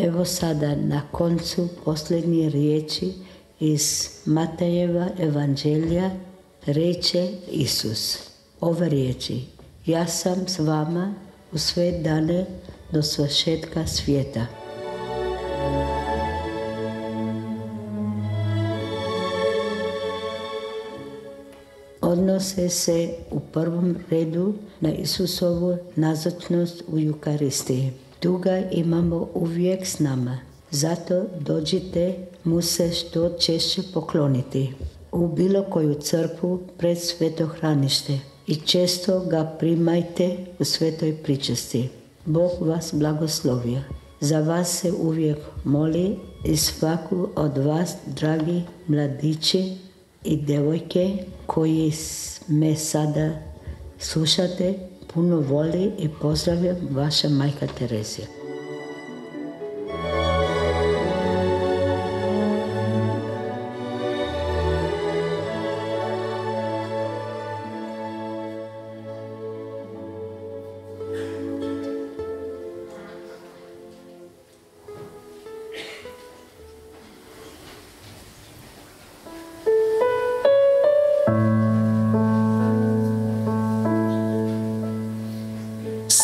Evo sada na koncu posljednje riječi iz Matejeva evanđelja reče Isus. Ove riječi: ja sam s vama u sve dane do svršetka svijeta. Odnose se u prvom redu na Isusovu nazočnost u Eukaristiji. Tu ga imamo uvijek s nama. Zato dođite mu se što češće pokloniti u bilo koju crkvu pred svetohranište i često ga primajte u svetoj pričesti. Bog vas blagoslovio. Za vas se uvijek moli i svaku od vas, dragi mladići i djevojke koji me sada slušate, puno voli i pozdravljam vaša majka Terezija.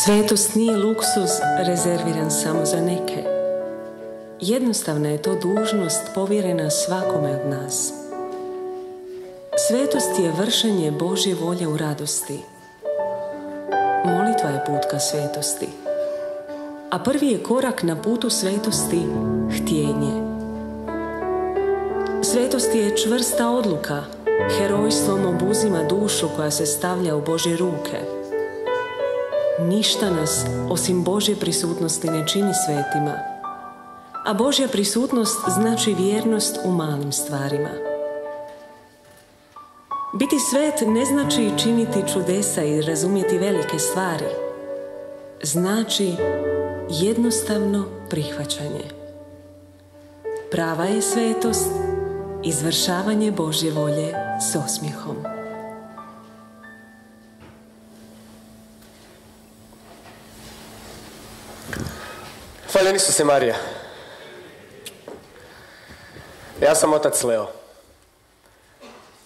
Svetost nije luksuz rezerviran samo za neke. Jednostavna je to dužnost povjerena svakome od nas. Svetost je vršenje Božje volje u radosti. Molitva je put ka svetosti. A prvi je korak na putu svetosti htjenje. Svetost je čvrsta odluka. Herojstvom obuzima dušu koja se stavlja u Božje ruke. Ništa nas, osim Božje prisutnosti, ne čini svetima. A Božja prisutnost znači vjernost u malim stvarima. Biti svet ne znači činiti čudesa i razumjeti velike stvari. Znači jednostavno prihvaćanje. Prava je svetost izvršavanje Božje volje s osmijehom. Hvaljen Isuse Marija. Ja sam otac Leo.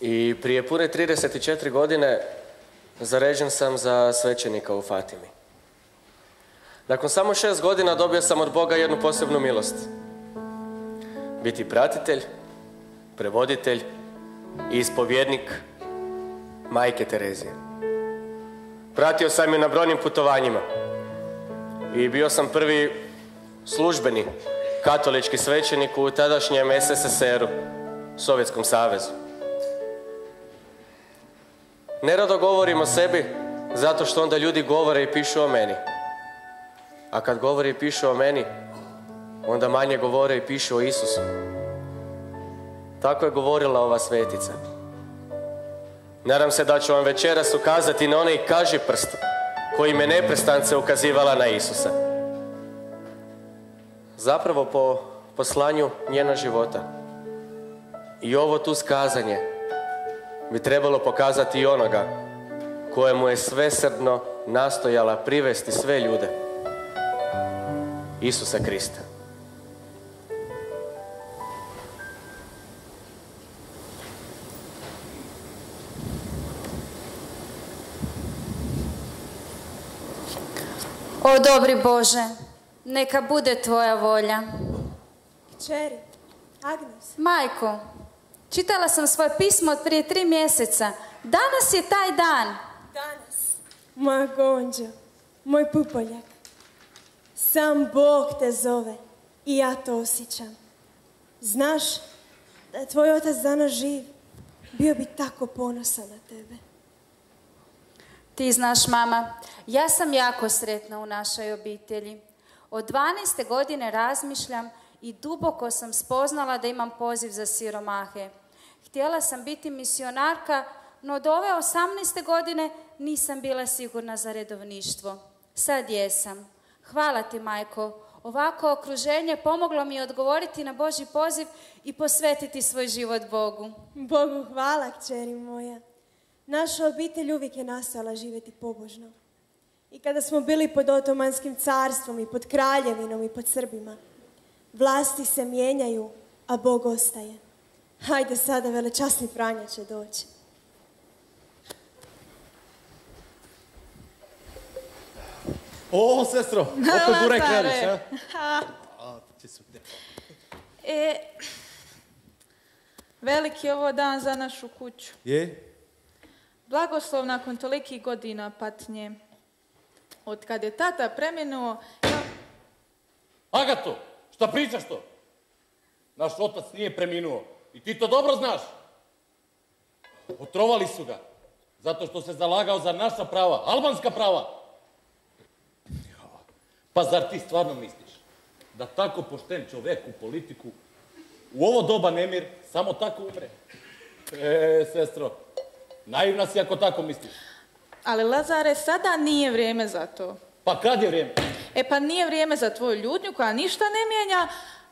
I prije pune 34 godine zaređen sam za svećenika u Fatimi. Nakon samo 6 godina dobio sam od Boga jednu posebnu milost. Biti pratitelj, prevoditelj i ispovjednik majke Terezije. Pratio sam je na brojnim putovanjima i bio sam prvi službeni katolički svećenik u tadašnjem SSSR-u, Sovjetskom savezu. Nerado govorim o sebi zato što onda ljudi govore i pišu o meni. A kad govore i pišu o meni, onda manje govore i pišu o Isusu. Tako je govorila ova svetica. Nadam se da ću vam večeras ukazati na onaj kažiprst koji me neprestance ukazivala na Isusa. Zapravo po poslanju njena života. I ovo tu skazanje bi trebalo pokazati i onoga kojemu je svesrdno nastojala privesti sve ljude. Isusa Krista. O dobri Bože, neka bude Tvoja volja. Kćeri, Agnes. Majko, čitala sam svoje pismo od prije 3 mjeseca. Danas je taj dan. Danas, moja gonđo, moj pupoljak. Sam Bog te zove i ja to osjećam. Znaš da je tvoj otac danas živ. Bio bi tako ponosan na tebe. Ti znaš, mama, ja sam jako sretna u našoj obitelji. Od 12. godine razmišljam i duboko sam spoznala da imam poziv za siromahe. Htjela sam biti misionarka, no od ove 18. godine nisam bila sigurna za redovništvo. Sad jesam. Hvala ti, majko. Ovako okruženje pomoglo mi odgovoriti na Božji poziv i posvetiti svoj život Bogu. Bogu hvala, kćeri moja. Naša obitelj uvijek je nastojala živjeti pobožno. I kada smo bili pod Otomanskim carstvom i pod kraljevinom i pod Srbima, Vlasti se mijenjaju, a Bog ostaje. Hajde sada, velečasni Franja će doći. O, sestro, opet burek radiš, a? Veliki je ovo dan za našu kuću. Je? Blagoslov nakon tolikih godina patnje. Od kad je tata preminuo... Agato, šta pričaš to? Naš otac nije preminuo i ti to dobro znaš. Otrovali su ga, zato što se zalagao za naša prava, albanska prava. Pa zar ti stvarno misliš da tako pošten čovjek u politiku u ovo doba nemir samo tako umre? Sestro, naivna si ako tako misliš. Ali Lazare, sada nije vrijeme za to. Pa kad je vrijeme? Pa nije vrijeme za tvoju ljudnju koja ništa ne mijenja,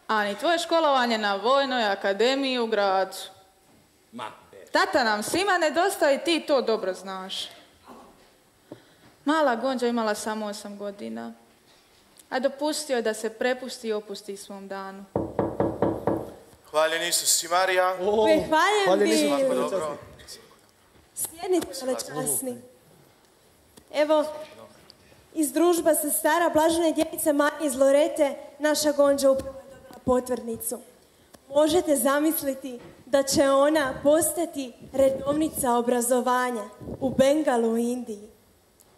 a ni tvoje školovanje na Vojnoj akademiji u gradu. Tata nam svima nedostaje i ti to dobro znaš. Mala Gonđa imala samo 8 godina, a dopustio je da se prepusti i opusti svom danu. Hvaljen Isus i Marija. Hvaljen bi. Dobro. Sjednite, velečasni. Evo, iz družba sestara Blažene djevice Marije iz Lorete, naša Gonđa upravo je dobila potvrdnicu. Možete zamisliti da će ona postati redovnica obrazovanja u Bengalu u Indiji.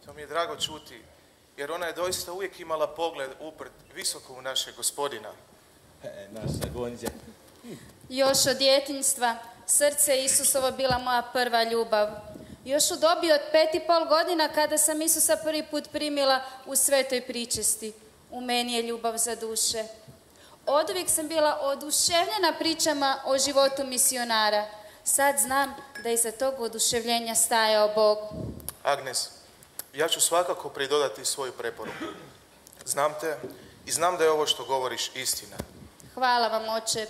To mi je drago čuti, jer ona je doista uvijek imala pogled uprt visoko u našeg Gospodina. Naša Gonđa. Još od djetinjstva srce Isusovo bila moja prva ljubav. Još u dobi od 5,5 godina kada sam Isusa prvi put primila u svetoj pričesti. U meni je ljubav za duše. Oduvijek sam bila oduševljena pričama o životu misionara. Sad znam da iza tog oduševljenja stajao Bog. Agnes, ja ću svakako pridodati svoju preporuku. Znam te i znam da je ovo što govoriš istina. Hvala vam, oče.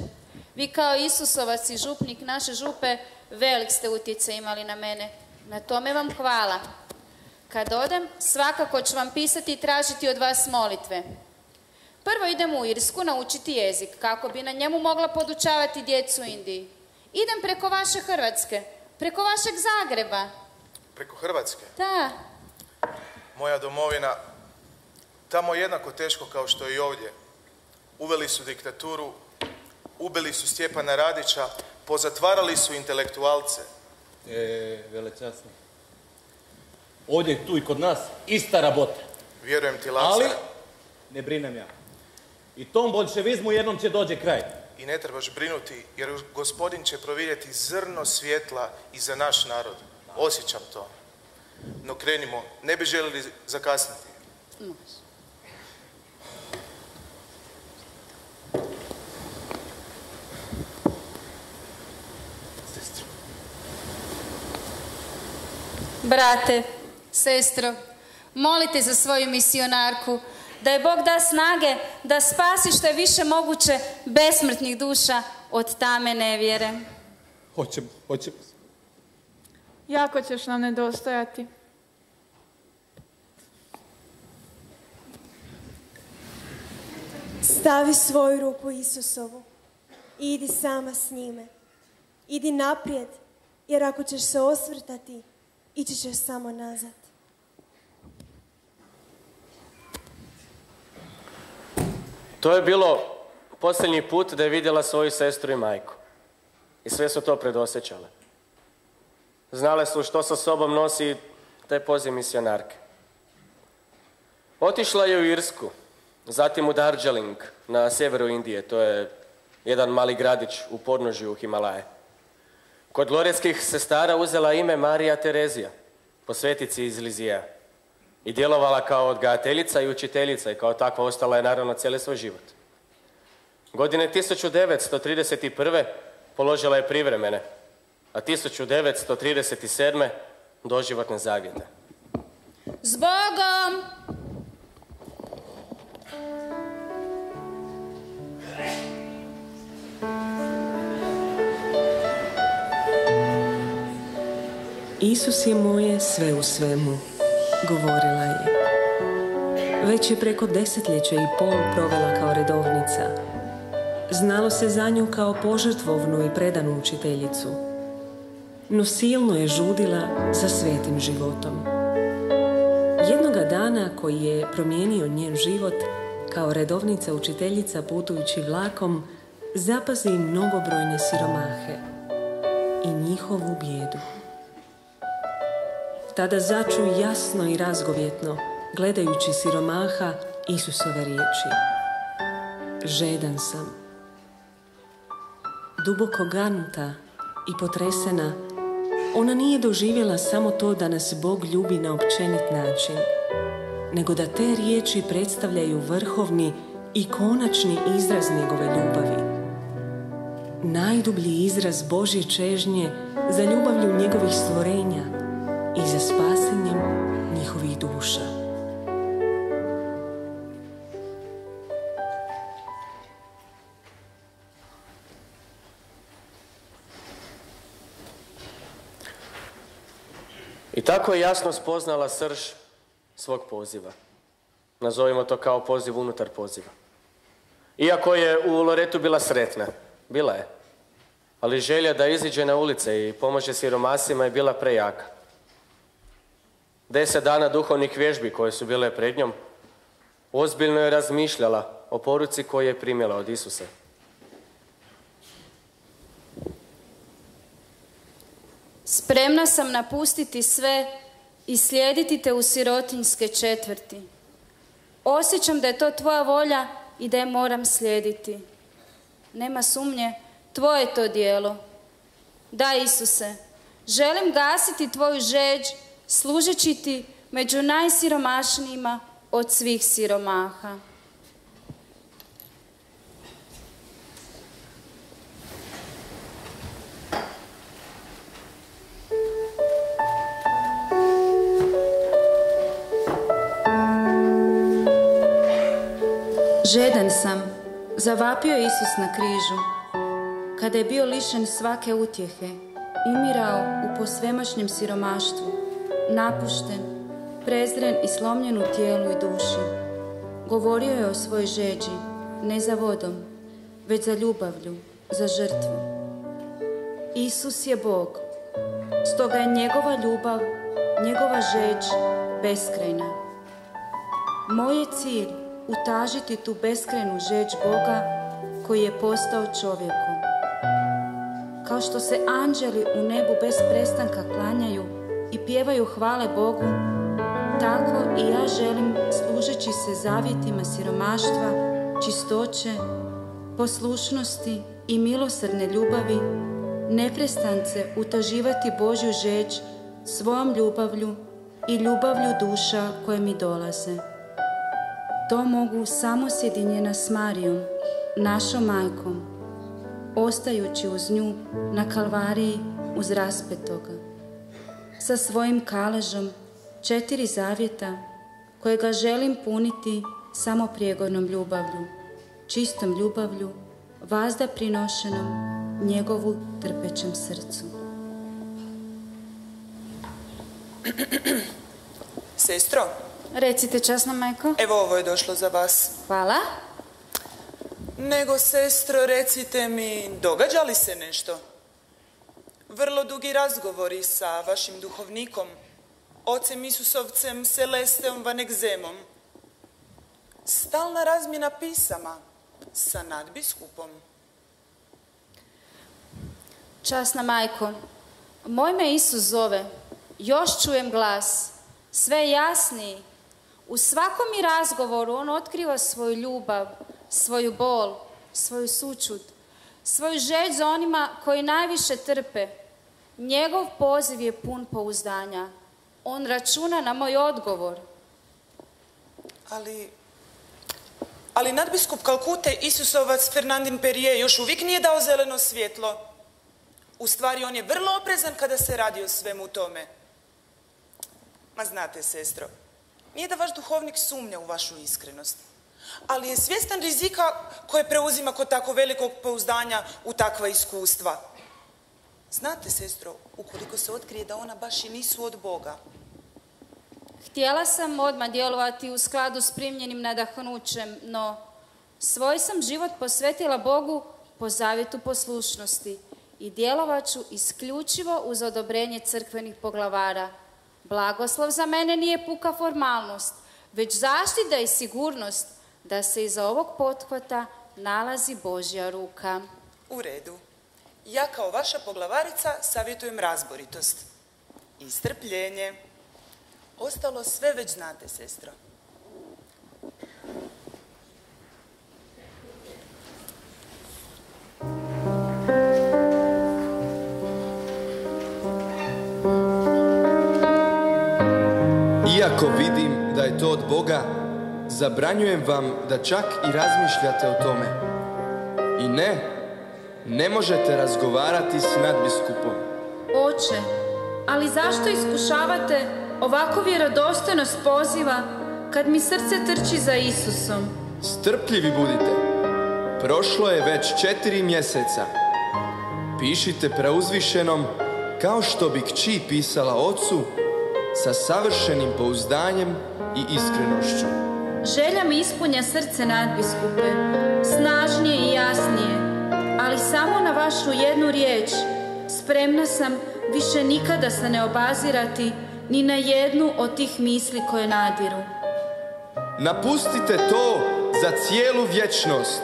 Vi kao Isusovac i župnik naše župe velik ste utjecaj imali na mene. Na tome vam hvala. Kad odem, svakako ću vam pisati i tražiti od vas molitve. Prvo idem u Irsku naučiti jezik, kako bi na njemu mogla podučavati djecu u Indiji. Idem preko vaše Hrvatske, preko vašeg Zagreba. Preko Hrvatske? Da. Moja domovina, tamo je jednako teško kao što i ovdje. Uveli su diktaturu, ubili su Stjepana Radića, pozatvarali su intelektualce. Velečasno. Ovdje, tu i kod nas, ista rabota. Vjerujem ti, Lazare. Ali, ne brinem ja. I tom boljševizmu jednom će dođe kraj. I ne trebaš brinuti, jer Gospodin će providjeti zrno svjetla i za naš narod. Osjećam to. No krenimo, ne bi željeli zakasniti. Brate, sestro, molite za svoju misionarku, da je Bog da snage da spasi što je više moguće besmrtnih duša od tame nevjere. Hoćemo. Jako ćeš nam nedostajati. Stavi svoju ruku Isusovu i idi sama s njime. Idi naprijed, jer ako ćeš se osvrtati, ići ćeš samo nazad. To je bilo posljednji put da je vidjela svoju sestru i majku. I sve su to predosjećale. Znale su što sa sobom nosi taj poziv misionarke. Otišla je u Irsku, zatim u Darjeeling na sjeveru Indije. To je jedan mali gradić u podnožju Himalaje. Kod loretskih sestara uzela ime Marija Terezija, po svetici iz Lizija. I djelovala kao odgajateljica i učiteljica i kao takva ostala je naravno cijeli svoj život. Godine 1931. položila je privremene, a 1937. doživotne zavjete. S Bogom! Isus je moje sve u svemu, govorila je. Već je preko 10 desetljeća i pol provela kao redovnica. znalo se za nju kao požrtvovnu i predanu učiteljicu, no silno je žudila za svetim životom. Jednoga dana koji je promijenio njen život, kao redovnica učiteljica putujući vlakom, zapazi mnogobrojne siromahe i njihovu bijedu. Tada začu jasno i razgovjetno, gledajući siromaha, Isusove riječi: žedan sam. Duboko ganuta i potresena, ona nije doživjela samo to da nas Bog ljubi na općenit način, nego da te riječi predstavljaju vrhovni i konačni izraz njegove ljubavi. Najdublji izraz Božje čežnje za ljubavlju njegovih stvorenja i za spasenjem njihovih duša. I tako je jasno spoznala srž svog poziva. Nazovimo to kao poziv unutar poziva. Iako je u Loretu bila sretna, bila je, ali želja da iziđe na ulice i pomože siromasima je bila prejaka. 10 dana duhovnih vježbi koje su bile pred njom, ozbiljno je razmišljala o poruci koju je primjela od Isusa. Spremna sam napustiti sve i slijediti te u sirotinjske četvrti. Osjećam da je to tvoja volja i da je moram slijediti. Nema sumnje, tvoje je to djelo. Da, Isuse, želim gasiti tvoju žeđ, služeći ti među najsiromašnijima od svih siromaha. Žedan sam, zavapio je Isus na križu, kada je bio lišen svake utjehe, umirao u posvemašnjem siromaštvu, napušten, prezren i slomljen u tijelu i duši. Govorio je o svojoj žeđi, ne za vodom, već za ljubavlju, za žrtvu. Isus je Bog, stoga je njegova ljubav, njegova žeđ beskrajna. Moj je cilj utažiti tu beskrajnu žeđ Boga koji je postao čovjekom. Kao što se anđeli u nebu bez prestanka klanjaju i pjevaju hvale Bogu, tako i ja želim, služeći se zavjetima siromaštva, čistoće, poslušnosti i milosrdne ljubavi, neprestance utaživati Božju žeđ svojom ljubavlju i ljubavlju duša koje mi dolaze. To mogu samo sjedinjena s Marijom, našom majkom, ostajući uz nju na Kalvariji uz raspetoga, sa svojim kaležom 4 zavjeta kojega želim puniti samo prijegodnom ljubavlju, čistom ljubavlju, vazda prinošenom njegovu trpećem srcu. Sestro, recite, časna majko. Evo, ovo je došlo za vas. Hvala. Nego, sestro, recite mi, događa li se nešto? Vrlo dugi razgovori sa vašim duhovnikom, ocem Isusovcem Celesteom van Egzemom. Stalna razmjena pisama sa nadbiskupom. Časna majko, moj me Isus zove, još čujem glas, sve jasniji. U svakom mi razgovoru on otkriva svoju ljubav, svoju bol, svoju sućut, svoju žeđ za onima koji najviše trpe. Njegov poziv je pun pouzdanja. On računa na moj odgovor. Ali nadbiskup Kalkute, Isusovac Fernandin Perrier, još uvijek nije dao zeleno svjetlo. U stvari, on je vrlo oprezan kada se radi o svemu tome. Ma znate, sestro, nije da vaš duhovnik sumnja u vašu iskrenost, ali je svjestan rizika koje preuzima kod tako velikog pouzdanja u takva iskustva. Znate, sestro, ukoliko se otkrije da ona baš i nisu od Boga. Htjela sam odmah djelovati u skladu s primljenim nadahnućem, no Svoj sam život posvetila Bogu po zavjetu poslušnosti i djelovat ću isključivo uz odobrenje crkvenih poglavara. Blagoslov za mene nije puka formalnost, već zaštita i sigurnost da se iza ovog pothvata nalazi Božja ruka. U redu. Ja kao vaša poglavarica savjetujem razboritost i strpljenje. Ostalo sve već znate, sestro. Iako vidim da je to od Boga, zabranjujem vam da čak i razmišljate o tome. I ne možete razgovarati s nadbiskupom. Oče, ali zašto iskušavate ovako vjerodostojnost poziva kad mi srce trči za Isusom? Strpljivi budite. Prošlo je već 4 mjeseca. Pišite preuzvišenom kao što bi kći pisala ocu, sa savršenim pouzdanjem i iskrenošću. Želja mi ispunja srce nadbiskupe, snažnije i jasnije, ali samo na vašu jednu riječ. Spremna sam više nikada se ne obazirati ni na jednu od tih misli koje nadiru. Napustite to za cijelu vječnost.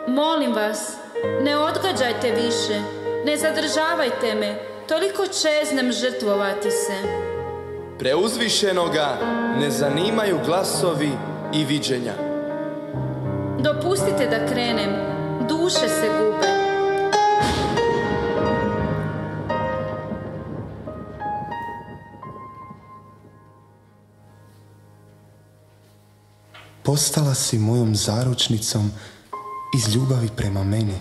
Molim vas, ne odgađajte više, ne zadržavajte me, toliko čeznem žrtvovati se. Preuzvišenoga ne zanimaju glasovi i viđenja. Dopustite da krenem, duše se gube. Postala si mojom zaručnicom iz ljubavi prema meni.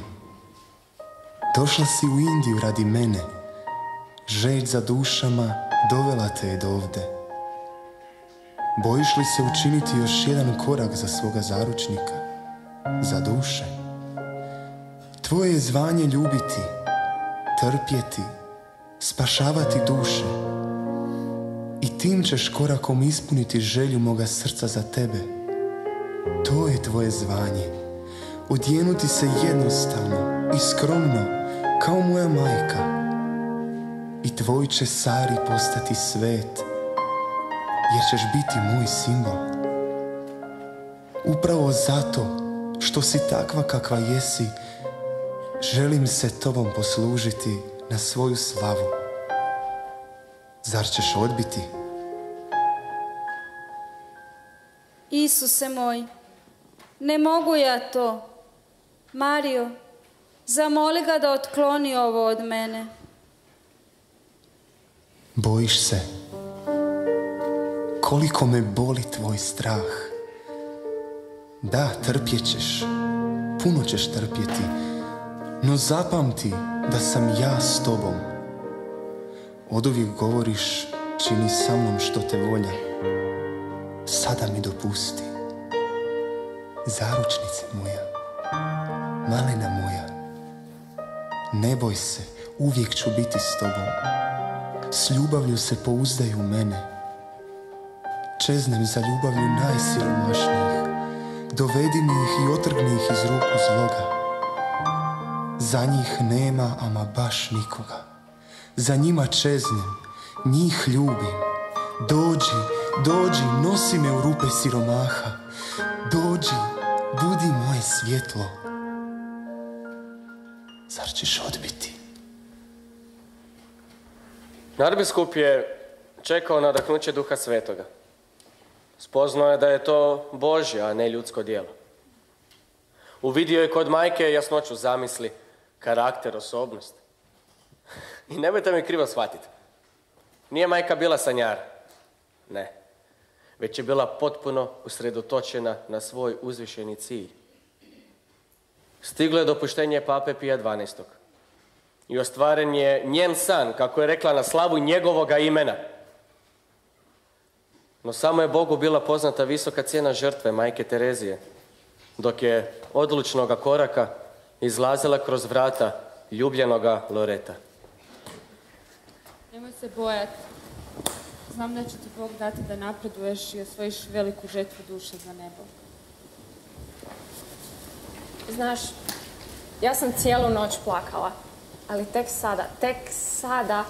Došla si u Indiju radi mene. Žeđ za dušama dovela te je dovde. Bojiš li se učiniti još jedan korak za svoga zaručnika, za duše? Tvoje je zvanje ljubiti, trpjeti, spašavati duše. I tim ćeš korakom ispuniti želju moga srca za tebe. To je tvoje zvanje. Odjenuti se jednostavno i skromno kao moja majka. I tvoj će Sari postati svet, jer ćeš biti moj simbol. Upravo zato što si takva kakva jesi, želim se tobom poslužiti na svoju slavu. Zar ćeš odbiti? Isuse moj, ne mogu ja to. Mario, zamoli ga da otkloni ovo od mene. Bojiš se? Koliko me boli tvoj strah. Da, trpjet ćeš, puno ćeš trpjeti, no zapamti da sam ja s tobom. Oduvijek govoriš, čini sa mnom što te volja. Sada mi dopusti. Zaručnice moja, malena moja, ne boj se, uvijek ću biti s tobom. S ljubavlju se pouzdaj u mene. Čeznem za ljubavlju najsiromašnijih. Dovedi mi ih i otrgni ih iz ruku zloga. Za njih nema ama baš nikoga. Za njima čeznem, njih ljubim. Dođi, nosi me u rupe siromaha. Dođi, budi moje svjetlo. Zar ćeš odbiti? Nadbiskup je čekao nadahnuće Duha Svetoga. Spoznao je da je to Božje, a ne ljudsko djelo. Uvidio je kod majke jasnoću zamisli, karakter, osobnost. I nemojte me krivo shvatiti. Nije majka bila sanjara. Ne. Već je bila potpuno usredotočena na svoj uzvišeni cilj. Stiglo je dopuštenje Pape Pija XII. I ostvaren je njen san, kako je rekla, na slavu njegovoga imena. No samo je Bogu bila poznata visoka cijena žrtve majke Terezije, dok je odlučnoga koraka izlazila kroz vrata ljubljenoga Loreta. Nemoj se bojati. Znam da će ti Bog dati da napreduješ i osvojiš veliku žetvu duše za nebo. Znaš, ja sam cijelu noć plakala, ali tek sada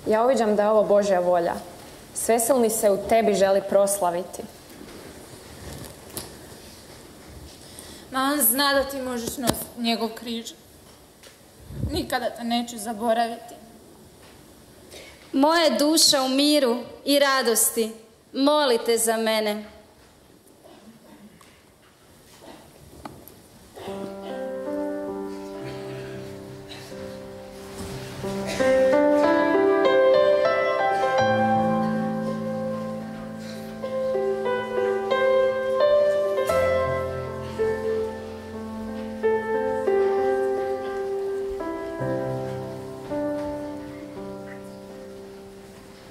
ja uviđam da je ovo Božja volja. Svesilni se u tebi želi proslaviti. Ma on zna da ti možeš nositi njegov križ. Nikada te neću zaboraviti. Moja duša u miru i radosti, molite za mene.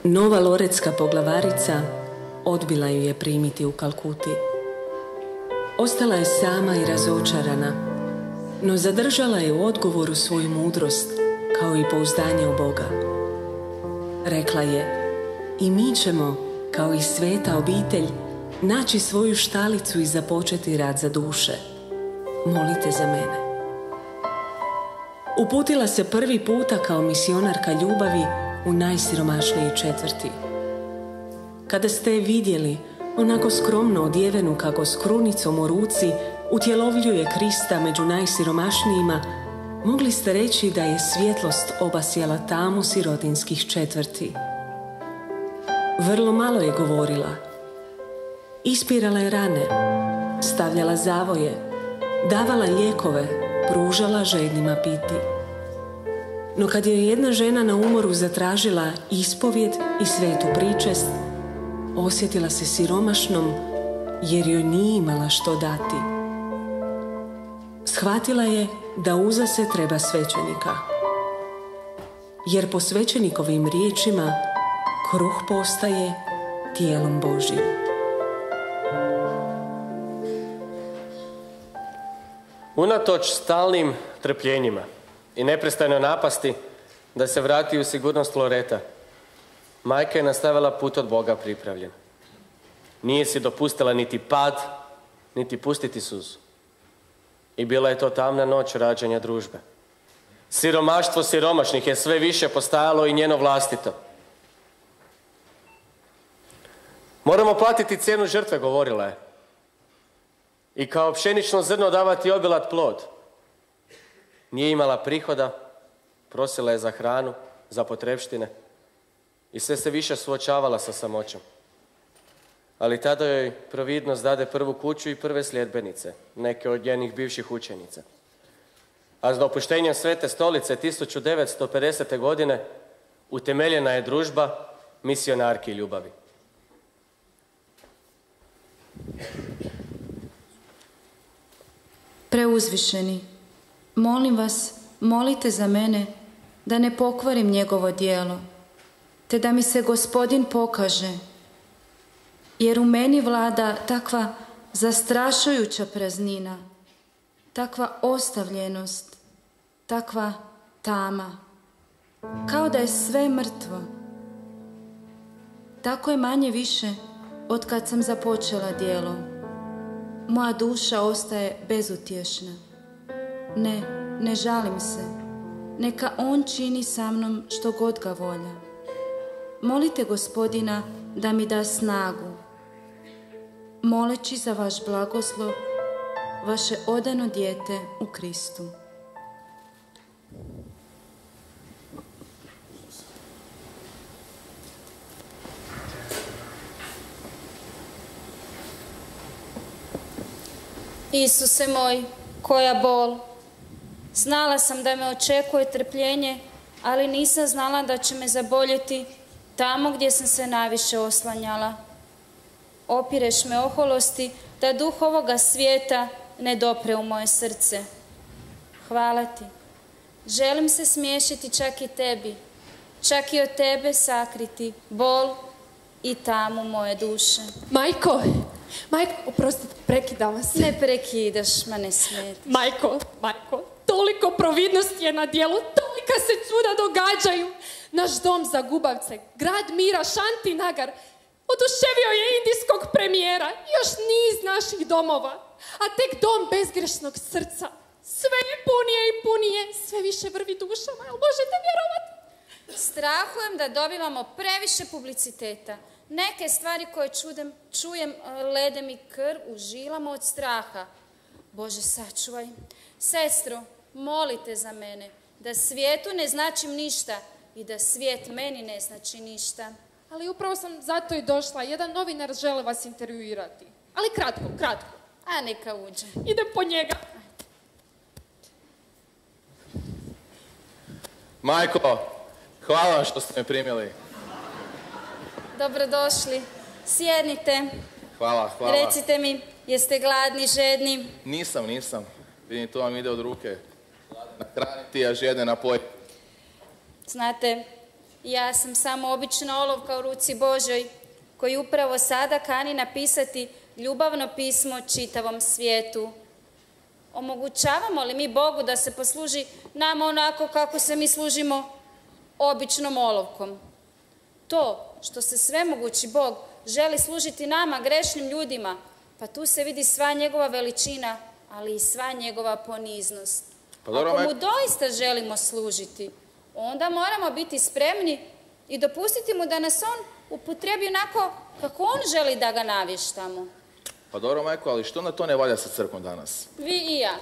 Nova loretska poglavarica odbila ju je primiti u Kalkuti. Ostala je sama i razočarana, no zadržala je u odgovoru svoju mudrost, kao i pouzdanje u Boga. Rekla je, i mi ćemo, kao i sveta obitelj, naći svoju štalicu i započeti rad za duše. Molite za mene. Uputila se prvi puta kao misionarka ljubavi u najsiromašniji četvrti. Kada ste je vidjeli, onako skromno odjevenu kako s krunicom u ruci utjelovljuje Krista među najsiromašnijima, mogli ste reći da je svjetlost obasjala tamu sirotinskih četvrti. Vrlo malo je govorila. Ispirala je rane, stavljala zavoje, davala lijekove, pružala žednima piti. No kad je jedna žena na umoru zatražila ispovjed i svetu pričest, osjetila se siromašnom jer joj nije imala što dati. Shvatila je da uza se treba svećenika, jer po svećenikovim riječima kruh postaje tijelom Božjim. Unatoč stalnim trpljenjima i neprestajnoj napasti da se vrati u sigurnost Loreta, majka je nastavila put od Boga pripravljen. Nije si dopustila niti pad, niti pustiti suzu. I bila je to tamna noć rađanja družbe. Siromaštvo siromašnih je sve više postajalo i njeno vlastito. Moramo platiti cijenu žrtve, govorila je. I kao pšenično zrno davati obilat plod. Nije imala prihoda, prosila je za hranu, za potrepštine i sve se više suočavala sa samoćom. Ali tada joj providnost dade prvu kuću i prve sljedbenice, neke od njenih bivših učenica. A s dopuštenjem Svete stolice 1950. godine utemeljena je družba misionarki ljubavi. Preuzvišeni, molim vas, molite za mene da ne pokvarim njegovo djelo, te da mi se Gospodin pokaže, jer u meni vlada takva zastrašujuća praznina, takva ostavljenost, takva tama, kao da je sve mrtvo. Tako je manje više od kad sam započela djelo. Moja duša ostaje bezutješna. Ne žalim se. Neka on čini sa mnom što god ga volja. Molite Gospodina da mi da snagu. Moleći za vaš blagoslov, vaše odano dijete u Kristu. Isuse moj, koja bol! Znala sam da me očekuje trpljenje, ali nisam znala da će me zaboljeti tamo gdje sam se najviše oslanjala. Opireš me oholosti da duh ovoga svijeta ne dopre u moje srce. Hvala ti. Želim se smiješiti čak i tebi, čak i od tebe sakriti bol i tamu moje duše. Majko, oprostite, prekidam vas. Ne prekidaš, ma ne smijeti. Majko, toliko providnosti je na dijelu, tolika se čuda događaju. Naš dom za gubavce, grad mira, Šantinagar, oduševio je indijskog premijera i još niz naših domova. a tek dom bezgrešnog srca. Sve je punije i punije, sve više vrvi dušama, jel možete vjerovati? Strahujem da dobivamo previše publiciteta. Neke stvari koje čujem lede mi krv u žilama od straha. Bože, sačuvaj. Sestro, molite za mene, da svijetu ne značim ništa i da svijet meni ne znači ništa. Ali upravo sam zato i došla. Jedan novinar žele vas intervjuirati. Ali kratko. A neka uđe. Idem po njega. Majko, hvala vam što ste me primili. Dobrodošli. Sjednite. Hvala. Recite mi, jeste gladni, žedni? Nisam. Vidim, to vam ide od ruke. Nahraniti, a žedne napojiti. Znate, ja sam samo obična olovka u ruci Božoj, koji upravo sada kani napisati ljubavno pismo čitavom svijetu. Omogućavamo li mi Bogu da se posluži nama onako kako se mi služimo običnom olovkom? To što se svemogući Bog želi služiti nama, grešnim ljudima, pa tu se vidi sva njegova veličina, ali i sva njegova poniznost. Ako mu doista želimo služiti, onda moramo biti spremni i dopustiti mu da nas on upotrebi onako kako on želi da ga navještamo. Pa dobro, majko, ali što na to ne valja sa crkvom danas? Vi i ja.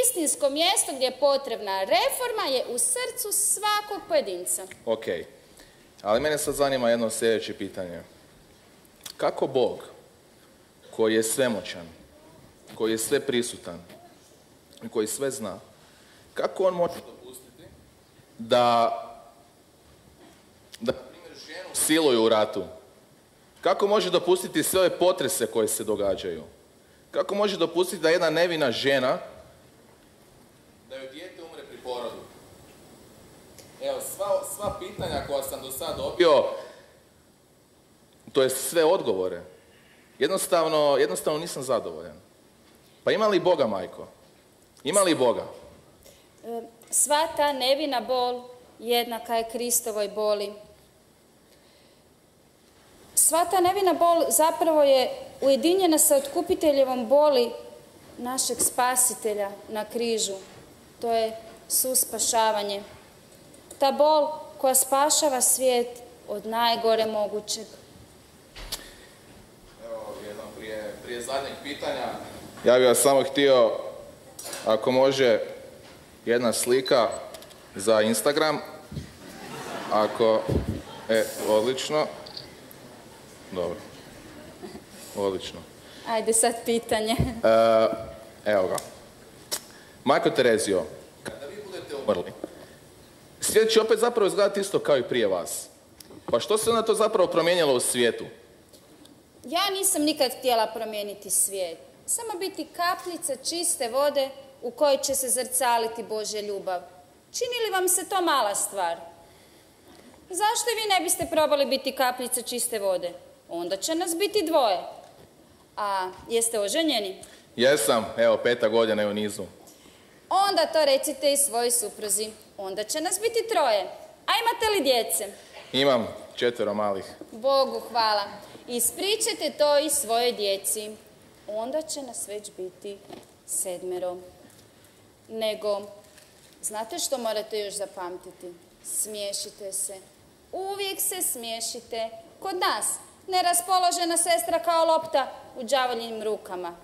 Istinsko mjesto gdje je potrebna reforma je u srcu svakog pojedinca. Ok, ali mene sad zanima jedno sljedeće pitanje. Kako Bog, koji je svemoćan, koji je sve prisutan i koji sve zna, kako on može dopustiti da na primjer, ženu siluju u ratu? Kako može dopustiti sve ove potrese koje se događaju? Kako može dopustiti da jedna nevina žena, da joj dijete umre pri porodu? Evo, sva pitanja koja sam do sada dobio, to je sve odgovore. Jednostavno nisam zadovoljan. Pa ima li Boga, majko? Ima li Boga? Sva ta nevina bol jednaka je Kristovoj boli. Sva ta nevina bol zapravo je ujedinjena sa otkupiteljevom boli našeg spasitelja na križu. To je suspašavanje. Ta bol koja spašava svijet od najgore mogućeg. Evo, jedno prije zadnjeg pitanja. Ja bih vas samo htio, ako može, jedna slika za Instagram. Odlično. Dobro. Odlično. Ajde sad pitanje. Evo ga. Majko Terezio, kada vi budete umrli, svijet će opet zapravo izgledati isto kao i prije vas. Pa što se onda to zapravo promijenilo u svijetu? Ja nisam nikad htjela promijeniti svijet. Samo biti kapljica čiste vode u kojoj će se zrcaliti Božja ljubav. Čini li vam se to mala stvar? Zašto vi ne biste probali biti kapljica čiste vode? Onda će nas biti dvoje. A jeste oženjeni? Jesam, evo 5. godina je u nizu. Onda to recite i svojoj supruzi. Onda će nas biti 3. A imate li djece? Imam 4 malih. Bogu hvala. Ispričajte to i svojoj djeci. Onda će nas već biti 7. Nego, znate što morate još zapamtiti? Smiješite se. Uvijek se smiješite. Kod nas neraspoložena sestra kao lopta u đavoljim rukama.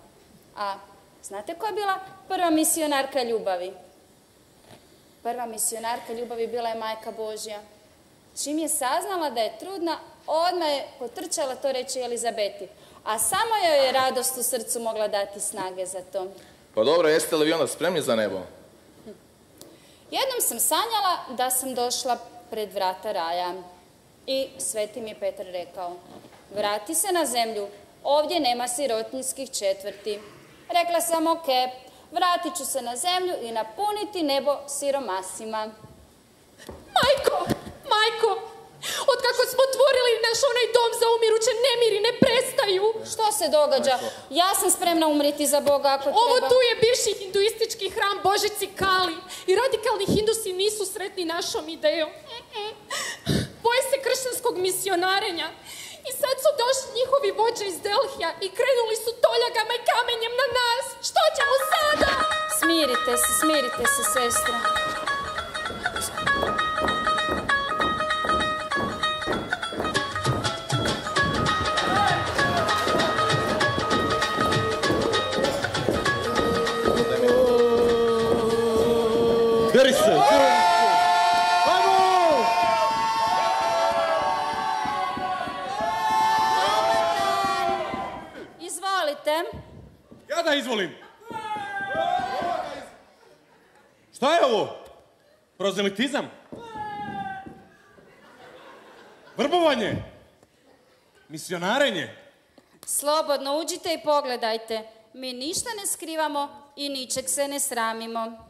A znate koja je bila prva misionarka ljubavi? Prva misionarka ljubavi bila je Majka Božja. Čim je saznala da je trudna, odmah je potrčala to reći Elizabeti. A samo joj je radost u srcu mogla dati snage za to. Pa dobro, jeste li vi onda spremni za nebo? Jednom sam sanjala da sam došla pred vrata raja. I sveti mi je Petar rekao, vrati se na zemlju, ovdje nema sirotinjskih četvrti. Rekla sam, ok, vratit ću se na zemlju i napuniti nebo siromasima. Majko, otkako smo otvorili naš onaj dom za umiruće, nemiri ne prestaju. Što se događa? Ja sam spremna umriti za Boga ako treba. Ovo tu je bivši hinduistički hram Božici Kali i radikalni hindusi nisu sretni našom idejom. Boje se kršćanskog misionarenja. I sad su došli njihovi vođe iz Delhija i krenuli su toljagama i kamenjem na Smirite se, sestra. Beri se! Izvolite. Ja da izvolim. Šta je ovo? Prozelitizam? Vrbovanje? Misionarenje? Slobodno uđite i pogledajte. Mi ništa ne skrivamo i ničeg se ne sramimo.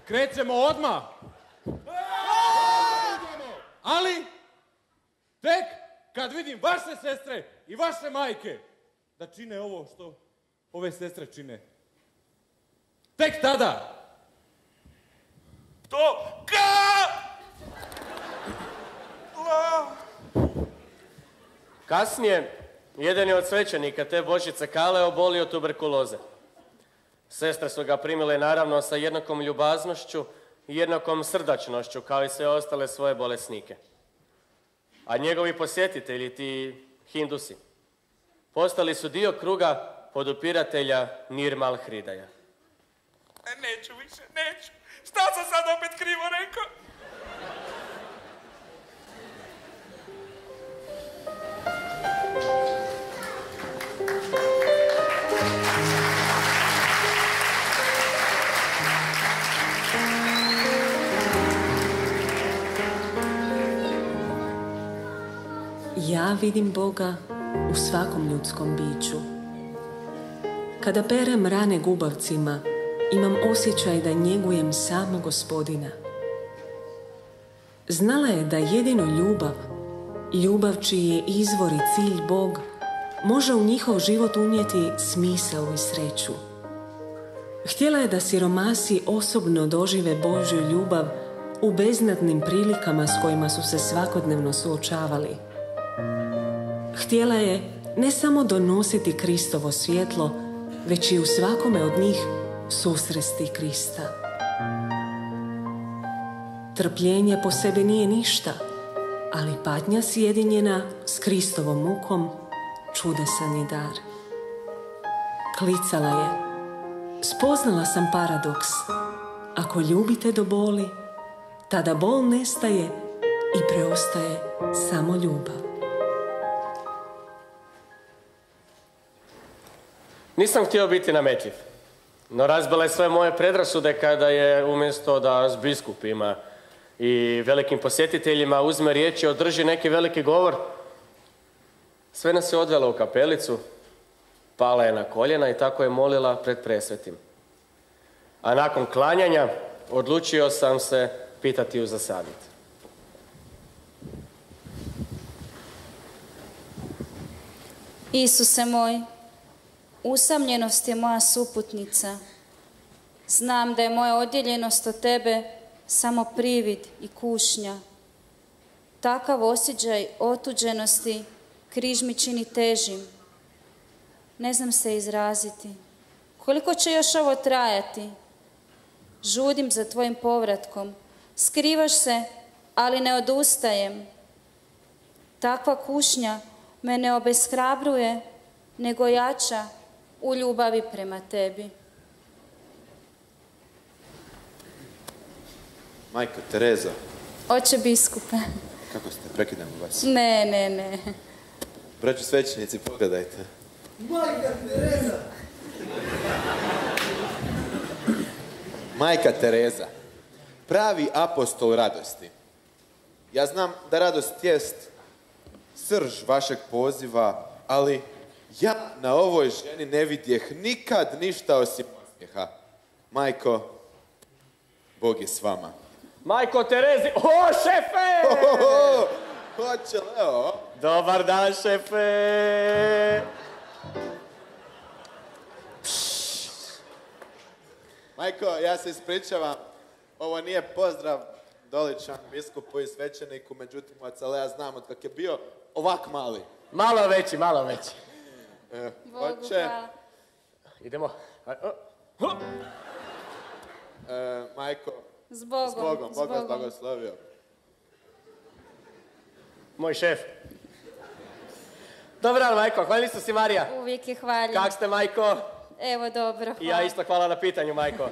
Krećemo odmah. Ali, tek kad vidim vaše sestre i vaše majke da čine ovo što ove sestre čine. Tek tada. To Kasnije, jedan je od svećenika te Božice Kale obolio od tuberkuloze. Sestre su ga primile naravno sa jednakom ljubaznošću i jednakom srdačnošću kao i sve ostale svoje bolesnike. A njegovi posjetitelji, ti Hindusi, postali su dio kruga podupiratelja Nirmal Hridaja. Neću više, neću. Šta sam sad opet krivo rekao? Ja vidim Boga u svakom ljudskom biću. Kada perem rane gubavcima, imam osjećaj da njegujem samo Gospodina. Znala je da jedino ljubav čiji je izvor i cilj Bog, može u njihov život unijeti smisao i sreću. Htjela je da siromasi osobno dožive Božju ljubav u beznadnim prilikama s kojima su se svakodnevno suočavali. Htjela je ne samo donositi Kristovo svjetlo, već i u svakome od njih susresti Krista. Trpljenje po sebi nije ništa, ali patnja sjedinjena s Kristovom mukom čudesan je dar. Klicala je: spoznala sam paradoks. Ako ljubite do boli, tada bol nestaje i preostaje samo ljubav. Nisam htio biti nametljiv, no razbila je sve moje predrasude kada je umjesto da s biskupima i velikim posjetiteljima uzme riječ i održi neki veliki govor, sve nas je odvela u kapelicu, pala je na koljena i tako je molila pred presvetim. A nakon klanjanja odlučio sam se pitati ju za savjet. Isuse moj, usamljenost je moja suputnica. Znam da je moja odjeljenost od tebe samo privid i kušnja. Takav osjećaj otuđenosti križ mi čini težim. Ne znam se izraziti. Koliko će još ovo trajati? Žudim za tvojim povratkom. Skrivaš se, ali ne odustajem. Takva kušnja me ne obeshrabruje, nego jača u ljubavi prema tebi. Majko Tereza. Oče biskupe. Kako ste? Prekidamo vas. Ne. Braćo svećenici, pogledajte. Majka Tereza! Majka Tereza. Pravi apostol radosti. Ja znam da radost jest srž vašeg poziva, ali ja na ovoj ženi ne vidjeh nikad ništa osim osmijeha. Majko, Bog je s vama. Majko Terezi, o šefe! Hoće Leo. Dobar dan šefe! Majko, ja se ispričavam. Ovo nije pozdrav doličan biskupu i svećeniku, međutim od Lea znam od kak je bio ovak mali. Malo veći. Hoće. Idemo. Majko. S Bogom. Bog vas blagoslovio. Moj šef. Dobar, Majko, hvalili su si Marija. Uvijek je hvaljen. Kak ste, Majko? Evo, dobro, hvala. I ja isto hvala na pitanju, Majko.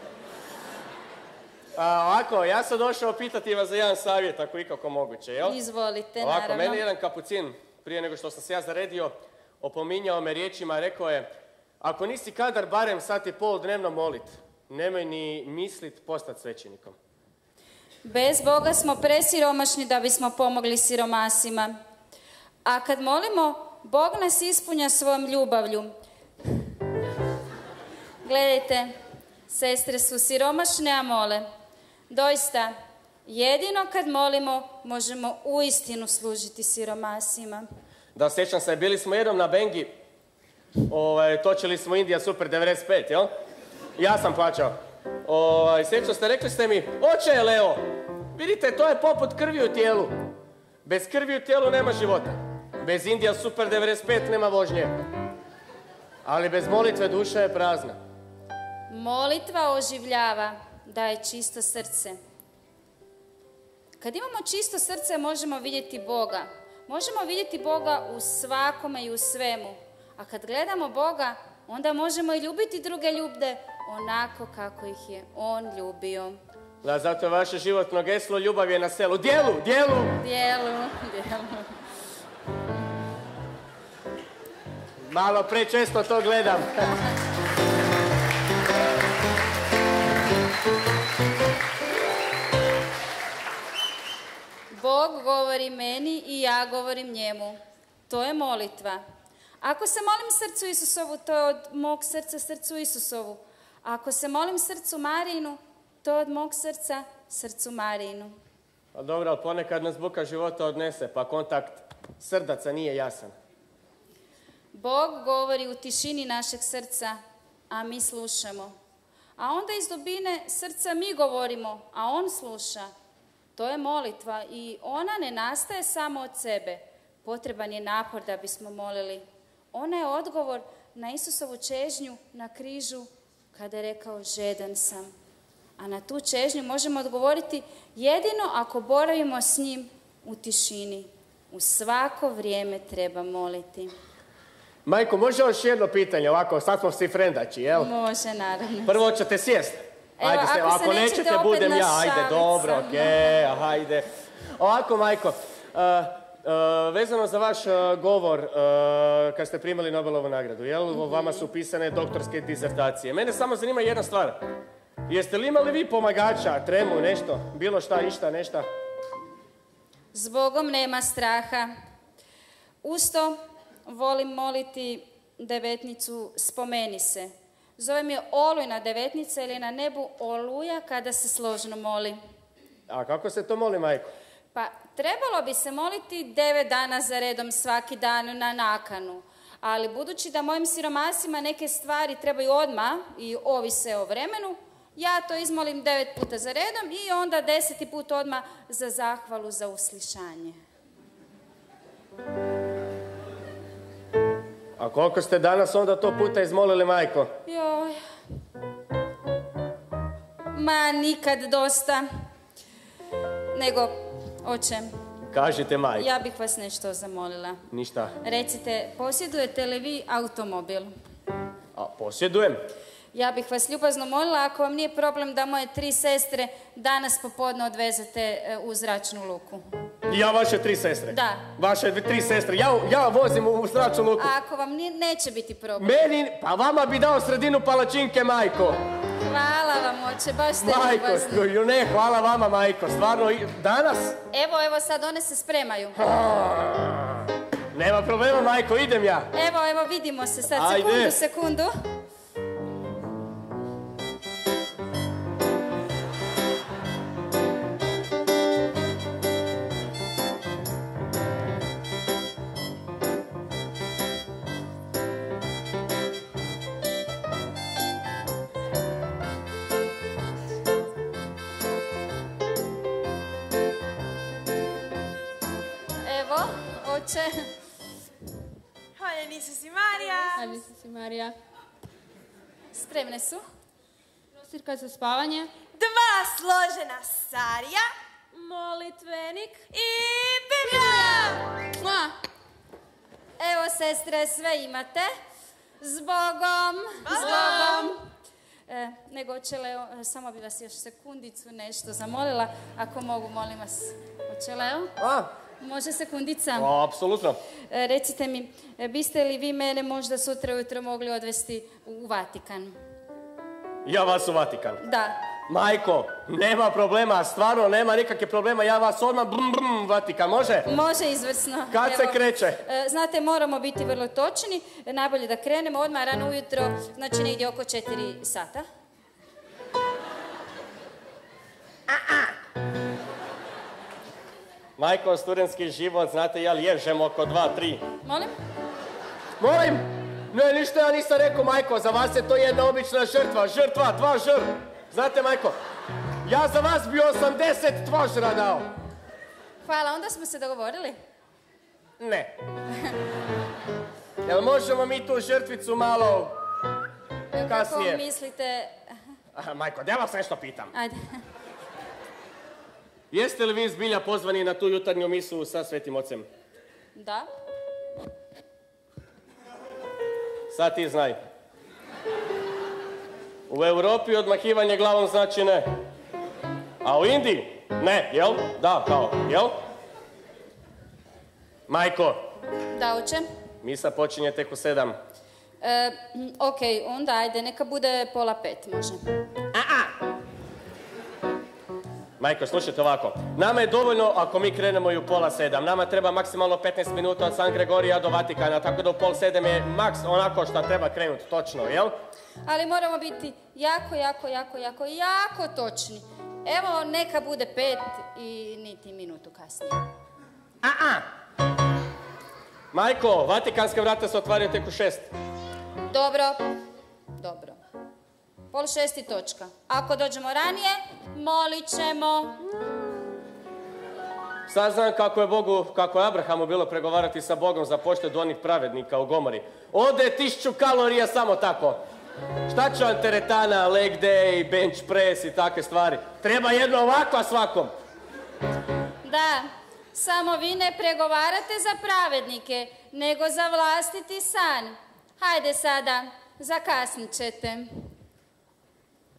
Ovako, ja sam došao pitati vas za jedan savjet, ako ikako moguće, jel? Izvolite, ovako, naravno. Meni jedan kapucin, prije nego što sam se ja zaredio, opominjao me riječima, rekao je: ako nisi kadar barem sat i pol dnevno molit, nemoj ni mislit postat svećenikom. Bez Boga smo presiromašni da bismo pomogli siromasima. A kad molimo, Bog nas ispunja svojom ljubavlju. Gledajte, sestre su siromašne, a mole. Doista, jedino kad molimo, možemo uistinu služiti siromasima. Da, sjećam se, bili smo jednom na Bengi, točili smo Indija Super 95, jel? Ja sam plaćao. Sjećam se, rekli ste mi: oče Leo, vidite, to je poput krvi u tijelu. Bez krvi u tijelu nema života. Bez Indija Super 95 nema vožnje. Ali bez molitve duša je prazna. Molitva oživljava, daje čisto srce. Kad imamo čisto srce, možemo vidjeti Boga. Možemo vidjeti Boga u svakome i u svemu. A kad gledamo Boga, onda možemo i ljubiti druge ljude onako kako ih je On ljubio. Da, zato je vaše životno geslo: ljubav je na selu. Djelu! Malo prečesto to gledam. Bog govori meni i ja govorim njemu. To je molitva. Ako se molim srcu Isusovu, to je od mog srca srcu Isusovu. Ako se molim srcu Marijinu, to je od mog srca srcu Marijinu. Pa dobro, ali ponekad nas buka života odnese, pa kontakt srdaca nije jasan. Bog govori u tišini našeg srca, a mi slušamo. A onda iz dubine srca mi govorimo, a On sluša. To je molitva i ona ne nastaje samo od sebe. Potreban je napor da bismo molili. Ona je odgovor na Isusovu čežnju na križu kada je rekao: žedan sam. A na tu čežnju možemo odgovoriti jedino ako boravimo s njim u tišini. U svako vrijeme treba moliti. Majko, može još jedno pitanje, ovako, sad smo svi frendači, jel? Može, naravno. Prvo ćete sjest. Evo, ako nećete, budem ja. Ajde, dobro, okej, ajde. Ovako, Majko, vezano za vaš govor kad ste primali Nobelovu nagradu, jel? Vama su pisane doktorske disertacije. Mene samo zanima jedna stvar. Jeste li imali vi pomagača, tremu, nešto? Bilo šta, išta, nešta? S Bogom nema straha. Usto volim moliti devetnicu Spomeni se. Zovem je Olujna devetnica ili na nebu Oluja kada se složno moli. A kako se to moli, Majko? Pa trebalo bi se moliti 9 dana za redom svaki dan na nakanu. Ali budući da mojim siromasima neke stvari trebaju odmah i ovise o vremenu, ja to izmolim 9 puta za redom i onda 10. put odmah za zahvalu za uslišanje. A koliko ste danas onda to puta izmolili, majko? Joj. Ma, nikad dosta. Nego, oče, Kažite, majko. ja bih vas nešto zamolila. Ništa. Recite, posjedujete li vi automobil? A, posjedujem. Ja bih vas ljubazno molila, ako vam nije problem da moje 3 sestre danas popodne odvezete u zračnu luku. Ja vaše 3 sestre? Da. Vaše 3 sestre. Ja vozim u zračnu luku. A ako vam neće biti problem? Meni, pa vama bi dao sredinu palačinke, majko. Hvala vam, oče, baš ste ljubazni. Majko, ne, hvala vama, majko. Stvarno, danas? Evo, sad one se spremaju. Nema problema, majko, idem ja. Evo, vidimo se sad. Ajde. Sekundu. Oče. Hvala, Isus i Marija. Hvala, Isus i Marija. Spremne su? Prostirka za spavanje. 2 složena sarija. Molitvenik. I Biblija. Evo, sestre, sve imate. Zbogom. Zbogom. Nego, oče Leo, samo bi vas još sekundicu nešto zamolila. Ako mogu, molim vas. Oče Leo? Može sekundica? Apsolutno. Recite mi, biste li vi mene možda sutra ujutro mogli odvesti u Vatikan? Ja vas u Vatikan? Da. Majko, nema problema, stvarno nema nikakve problema, ja vas odmah Vatikan, može? Može, izvrsno. Kad se kreće? Znate, moramo biti vrlo točni, najbolje da krenemo odmah rano ujutro, znači negdje oko 4 sata. Majko, studentski život, znate, ja liježem oko 2-3. Molim? Molim? Ne, ništa ja nisam rekao, majko, za vas je to jedna obična žrtva, 2 žr. Znate, majko, ja za vas bi 80 tvožra dao. Hvala, onda smo se dogovorili? Ne. Jel možemo mi tu žrtvicu malo kasnije? Kako mislite? Majko, da vas nešto pitam. Ajde. Jeste li vi zbilja pozvani na tu jutarnju misu sa Svetim Ocem? Da. Sad ti znaj. U Europi odmahivanje glavom znači ne. A u Indiji? Ne, jel? Da, kao, jel? Majko. Da, oče? Misa počinje tek u 7. Okej, onda ajde, neka bude 4:30, može. Majko, slušajte ovako. Nama je dovoljno ako mi krenemo i u 6:30. Nama treba maksimalno 15 minuta od San Gregorija do Vatikana, tako da u 6:30 je maks onako što treba krenuti, točno, jel? Ali moramo biti jako točni. Evo, neka bude 5 i niti minutu kasnije. Majko, Vatikanske vrata se otvaraju tek u 6. Dobro. 5:30 točka. Ako dođemo ranije, molit ćemo. Sad znam kako je Abrahamu bilo pregovarati sa Bogom za poštedu onih pravednika u Gomori. Ode 1000 kalorija samo tako. Šta će vam teretana, leg day, bench press i takve stvari? Treba jedno ovakva svakom. Da, samo vi ne pregovarate za pravednike, nego za vlastiti san. Hajde sada, zakasnit ćete.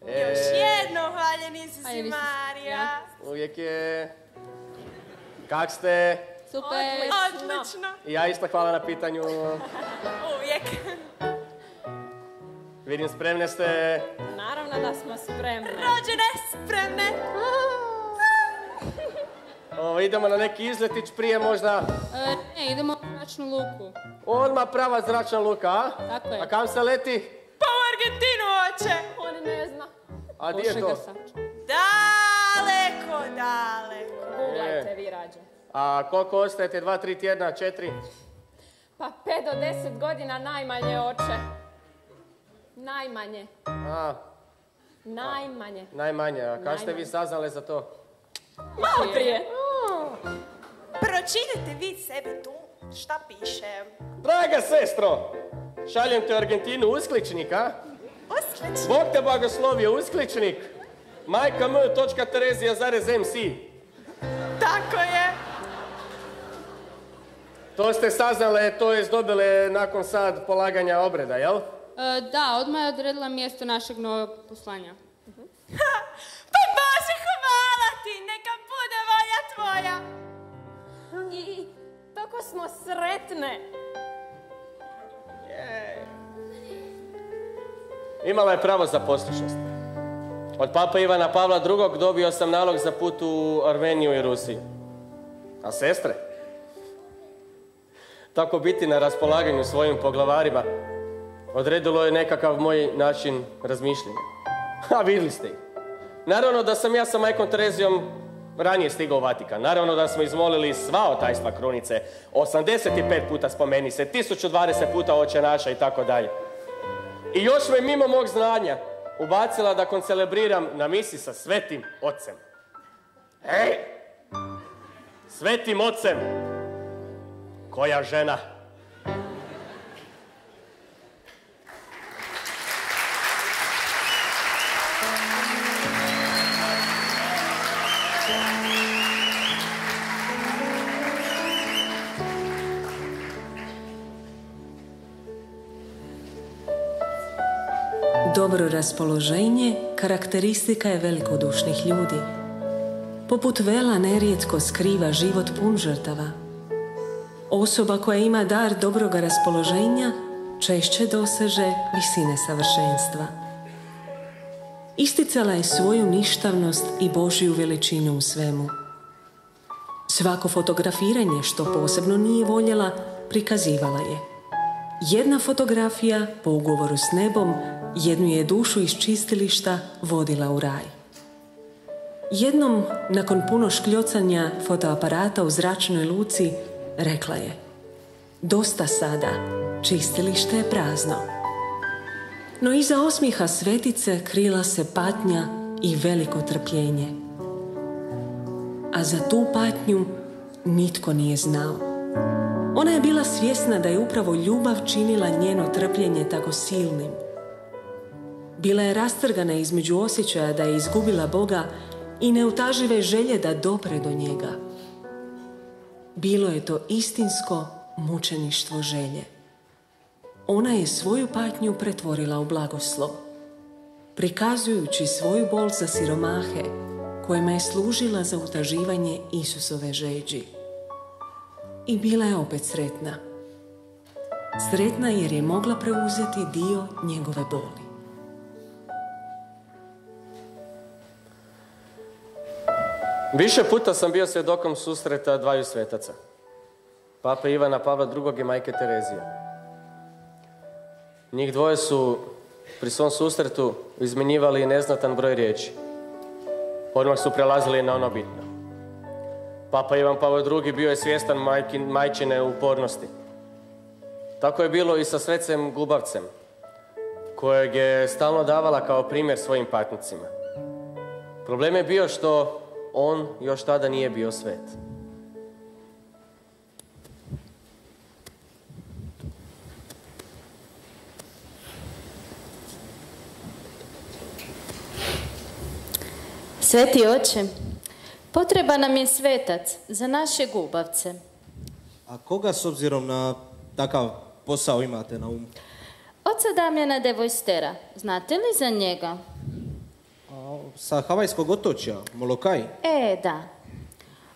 Još jedno, hvaljen Isus i Marija. Uvijek je. Kak ste? Super. Odlično. Ja isto hvala na pitanju. Uvijek. Vidim, spremne ste. Naravno da smo spremne. Rođene spremne. Idemo na neki izletić prije možda. Ne, idemo u zračnu luku. Odmah prava zračna luka, a? Tako je. A kam se leti? Pa u Argentinu, oče. On ne zna. A gdje je to? Daleko. Googlajte vi rađe. A koliko ostajete? 2, 3 tjedna, 4? Pa 5 do 10 godina najmanje, oče. Najmanje. Najmanje. A kada ste vi saznali za to? Malo prije. Pročitajte vi sebe tu. Šta piše? Draga sestro, šaljem te u Argentinu uskličnik, a? Uskličnik? Bog te blagoslovio, uskličnik. Majka m.terezija.mc. Tako je. To ste saznale, to je dobile nakon sad polaganja obreda, jel? Da, odmah je odredila mjesto našeg novog poslanja. Pa Bože, hvala ti, neka bude volja tvoja. I tako smo sretne. Imala je pravo za poslušnost. Od Papa Ivana Pavla II. Dobio sam nalog za put u Armeniju i Rusiju. A sestre? Tako biti na raspolaganju svojim poglavarima odredilo je nekakav moj način razmišljanja. A vidjeli ste ih. Naravno da sam ja sa majkom Terezijom ranije stigao u Vatikan. Naravno da smo izmolili sva otajstva krunice. 85 puta spomeni se, 1020 puta Oče naša i tako dalje. I još me mimo mog znanja ubacila da koncelebriram na misi sa Svetim Ocem. Ej! Svetim Ocem! Koja žena? Dobro raspoloženje karakteristika je velikodušnih ljudi. Poput vela nerijetko skriva život pun žrtava. Osoba koja ima dar dobroga raspoloženja češće doseže visine savršenstva. Isticala je svoju ništavnost i Božju veličinu u svemu. Svako fotografiranje, što posebno nije voljela, prikazivala je. Jedna fotografija, po ugovoru s nebom, jednu je dušu iz čistilišta vodila u raj. Jednom, nakon puno škljocanja fotoaparata u zračnoj luci, rekla je: dosta sada, čistilište je prazno. No iza osmijeha svetice krila se patnja i veliko trpljenje. A za tu patnju nitko nije znao. Ona je bila svjesna da je upravo ljubav činila njeno trpljenje tako silnim. Bila je rastrgana između osjećaja da je izgubila Boga i neutažive želje da dopre do njega. Bilo je to istinsko mučeništvo želje. Ona je svoju patnju pretvorila u blagoslov, prikazujući svoju bol za siromahe, kojima je služila za utaživanje Isusove žeđi. I bila je opet sretna. Sretna jer je mogla preuzeti dio njegove boli. Više puta sam bio svjedokom susreta dvaju svetaca. Pape Ivana Pavla II. I majke Terezije. Njih dvoje su pri svom susretu izmenjivali neznatan broj riječi. Odmah su prelazili na ono bitno. Papa Ivan Pavao II. Bio je svjestan majčine upornosti. Tako je bilo i sa svecem Gubavcem, kojeg je stalno davala kao primjer svojim patnicima. Problem je bio što on još tada nije bio svet. Sveti oče, potreba nam je svetac za naše Gubavce. A koga s obzirom na takav posao imate na umu? Oca Damjana de Vojstera, znate li za njega? Sa Havajskog otočja, Molokaj? Da.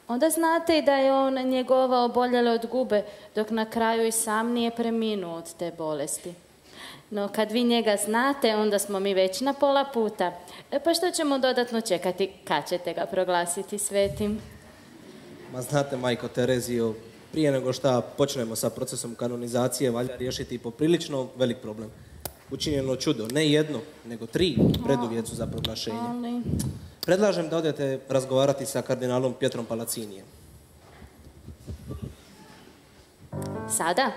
Onda znate i da je on njegovao oboljele od gube, dok na kraju i sam nije preminuo od te bolesti. No kad vi njega znate, onda smo mi već na pola puta. Pa što ćemo dodatno čekati, kad ćete ga proglasiti svetim? Ma znate, majko Terezijo, prije nego što počnemo sa procesom kanonizacije, valja riješiti poprilično velik problem. Učinjeno čudo, ne jedno, nego 3 preduvjet su za proglašenje. Predlažem da odete razgovarati sa kardinalom Pietrom Palacinijem. Sada?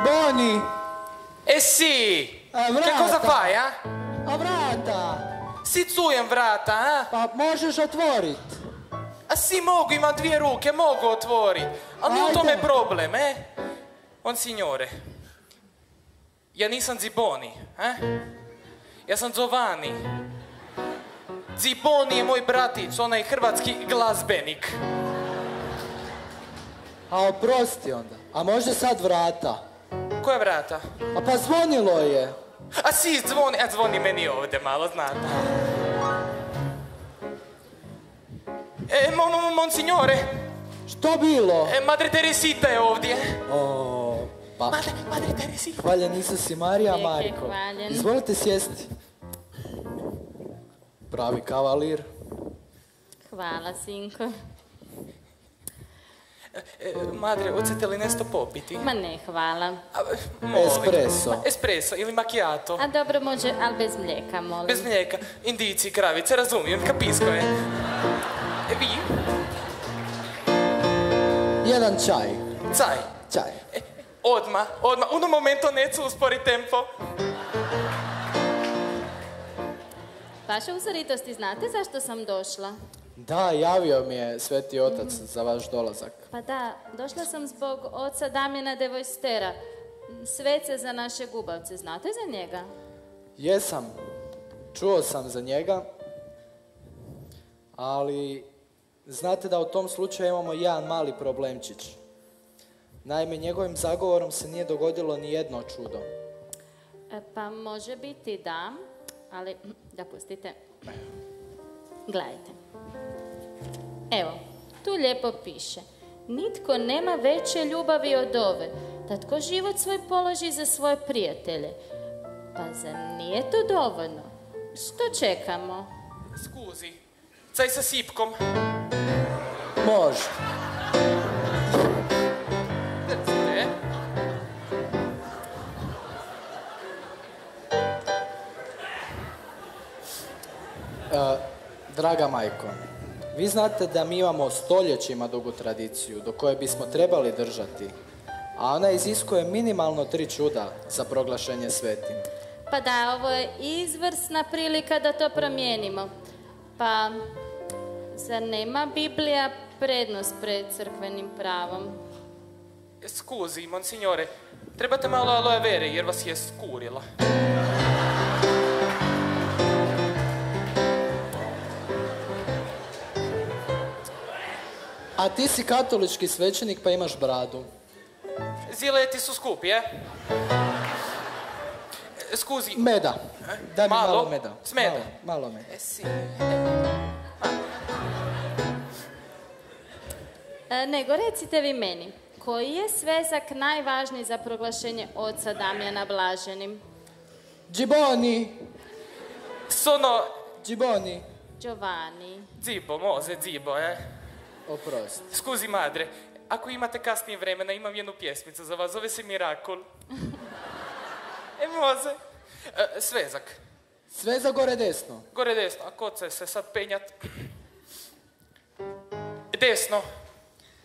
Giboni! Sì! Vrata! Che cosa fai, a? A vrata! Si cujem vrata, a? Pa možeš otvorit. A si mogu, imam 2 ruke, mogu otvorit. Ali nije u tome problem, On signore, ja nisam Ziboni, ja sam Giovanni. Ziboni je moj bratić, onaj hrvatski glazbenik. A oprosti onda. A može sad vrata? Koja vrata? A pa zvonilo je. A si zvoni meni ovdje malo, znate. Monsignore. Što bilo? Madre Teresita je ovdje. Pa. Madre Teresita. Hvaljen Isus i Marija, Marko. Izvolite sjesti. Pravi kavalir. Hvala, sinko. Madre, hoćete li nešto popiti? Ma ne, hvala. Espresso. Espresso ili macchiato. A dobro, može, ali bez mlijeka, molim. Bez mlijeka. Indici, kravice, razumijem, capisco, vi? Jedan čaj. Čaj. Odmah. Uno momento, neću uspori tempo. Vaša uzoritosti, znate zašto sam došla? Da, javio mi je Sveti Otac za vaš dolazak. Pa da, došla sam zbog oca Damjana de Vojstera, svece za naše gubavce. Znate za njega? Jesam. Čuo sam za njega. Ali znate da u tom slučaju imamo jedan mali problemčić. Naime, njegovim zagovorom se nije dogodilo ni jedno čudo. Pa može biti da, ali dopustite. Gledajte. Evo, tu lijepo piše. Nitko nema veće ljubavi od ove, da tko život svoj položi za svoje prijatelje. Pa zar nije to dovoljno? Što čekamo? Skuzi, caj sa sipkom. Može. Draga majko, vi znate da mi imamo stoljećima dugu tradiciju do koje bismo trebali držati, a ona iziskuje minimalno 3 čuda za proglašenje svetim. Pa da, ovo je izvrsna prilika da to promijenimo. Pa, zar nema Biblija prednost pred crkvenim pravom? Skuzi, monsignore, trebate malo aloe vere jer vas je skurila. A ti si katolički svećenik pa imaš bradu. Zileti su skupi, Skuzi. Meda. Daj mi malo meda. Smeda. Malo meda. Nego recite vi meni, koji je svezak najvažniji za proglašenje oca Damjana blaženim? Giboni. Sono... Giboni. Giovanni. Zibo, Zibo, Oprosti. Skuzi, madre, ako imate kasnije vremena, imam jednu pjesmicu za vas, zove se Mirakul. Može. Svezak. Svezak gore desno. Gore desno, a kod se sad penjat? Desno.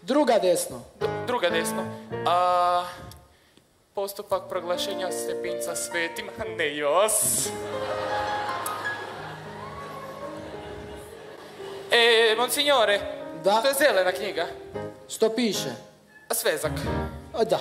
Druga desno. Druga desno. Postupak proglašenja stepinca svetim, ne jos. Monsignore, da. To je zelena knjiga. Što piše? Svezak. Da.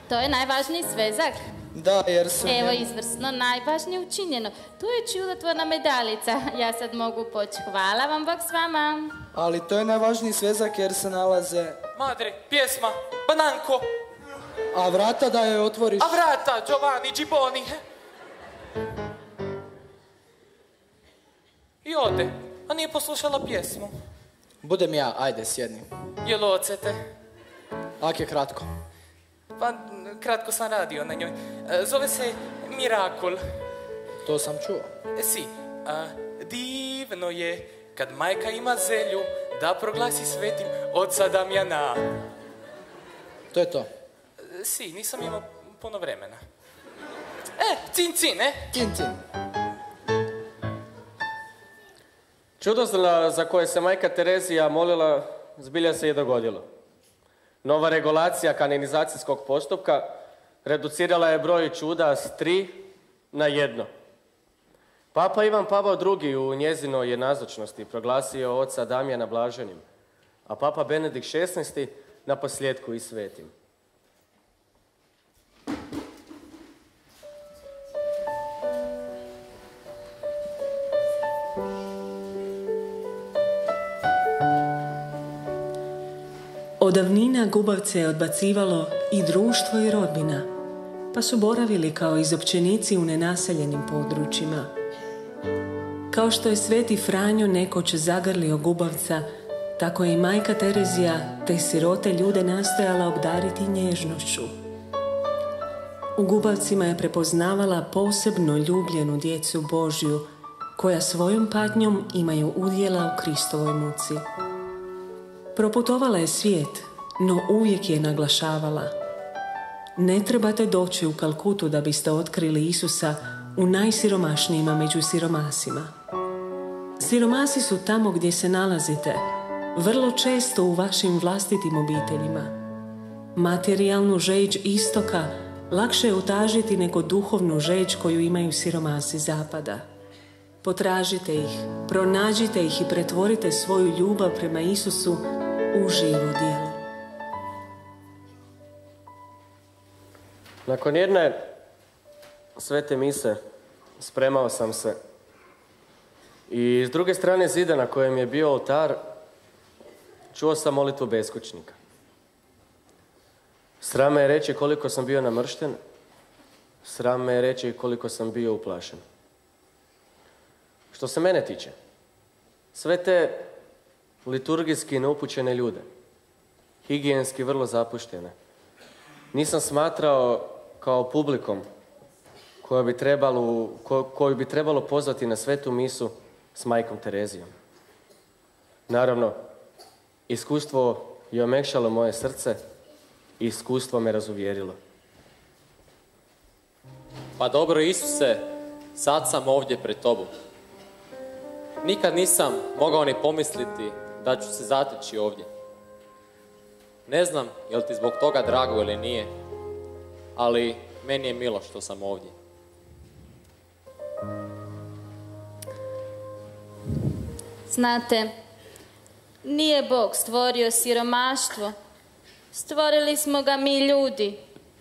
To je najvažniji svezak? Da, jer su... Evo, izvrsno, najvažnije učinjeno. Tu je čudotvorna medaljica. Ja sad mogu poći. Hvala vam, Bog s vama. Ali to je najvažniji svezak jer se nalaze... Madre, pjesma, bananko. A vrata da je otvoriš... A vrata, Giovanni, Giboni. I ode, a nije poslušala pjesmu. Budem ja, ajde, sjedni. Jel ocete? Ak je kratko. Pa, kratko sam radio na njoj. Zove se Mirakul. To sam čuo. Si, divno je kad majka ima želju da proglasi svetim oca Damjana. To je to. Si, nisam imao puno vremena. Cin, Cin. Čudo za koje se majka Terezija molila, zbilja se je dogodilo. Nova regulacija kanonizacijskog postupka reducirala je broj čuda s 3 na 1. Papa Ivan Pavao II. U njezinoj je nazočnosti proglasio oca Damjana blaženim, a Papa Benedikt XVI. Na posljedku i svetim. Od davnina gubavce je odbacivalo i društvo i rodbina, pa su boravili kao izopćenici u nenaseljenim područjima. Kao što je sveti Franjo nekoć zagrlio gubavca, tako je i majka Terezija te sirote ljude nastojala obdariti nježnošću. U gubavcima je prepoznavala posebno ljubljenu djecu Božju, koja svojom patnjom imaju udjela u Kristovoj muci. Proputovala je svijet, no uvijek je naglašavala: ne trebate doći u Kalkutu da biste otkrili Isusa u najsiromašnijima među siromasima. Siromasi su tamo gdje se nalazite, vrlo često u vašim vlastitim obiteljima. Materijalnu žeđ istoka lakše je utažiti nego duhovnu žeđ koju imaju siromasi zapada. Potražite ih, pronađite ih i pretvorite svoju ljubav prema Isusu u živo djelo. Nakon jedne svete mise spremao sam se i s druge strane zida na kojem je bio oltar čuo sam molitvu beskućnika. Sram me je reći koliko sam bio namršten, sram me je reći koliko sam bio uplašen. Što se mene tiče, sve te liturgijski neupućene ljude, higijenski vrlo zapuštene, nisam smatrao kao publikom koju bi trebalo pozvati na svetu misu s majkom Terezijom. Naravno, iskustvo je omekšalo moje srce i iskustvo me razuvjerilo. Pa dobro, Isuse, sad sam ovdje pred tobom. Nikad nisam mogao ni pomisliti da ću se zateći ovdje. Ne znam je li ti zbog toga drago ili nije, ali meni je milo što sam ovdje. Znate, nije Bog stvorio siromaštvo. Stvorili smo ga mi ljudi,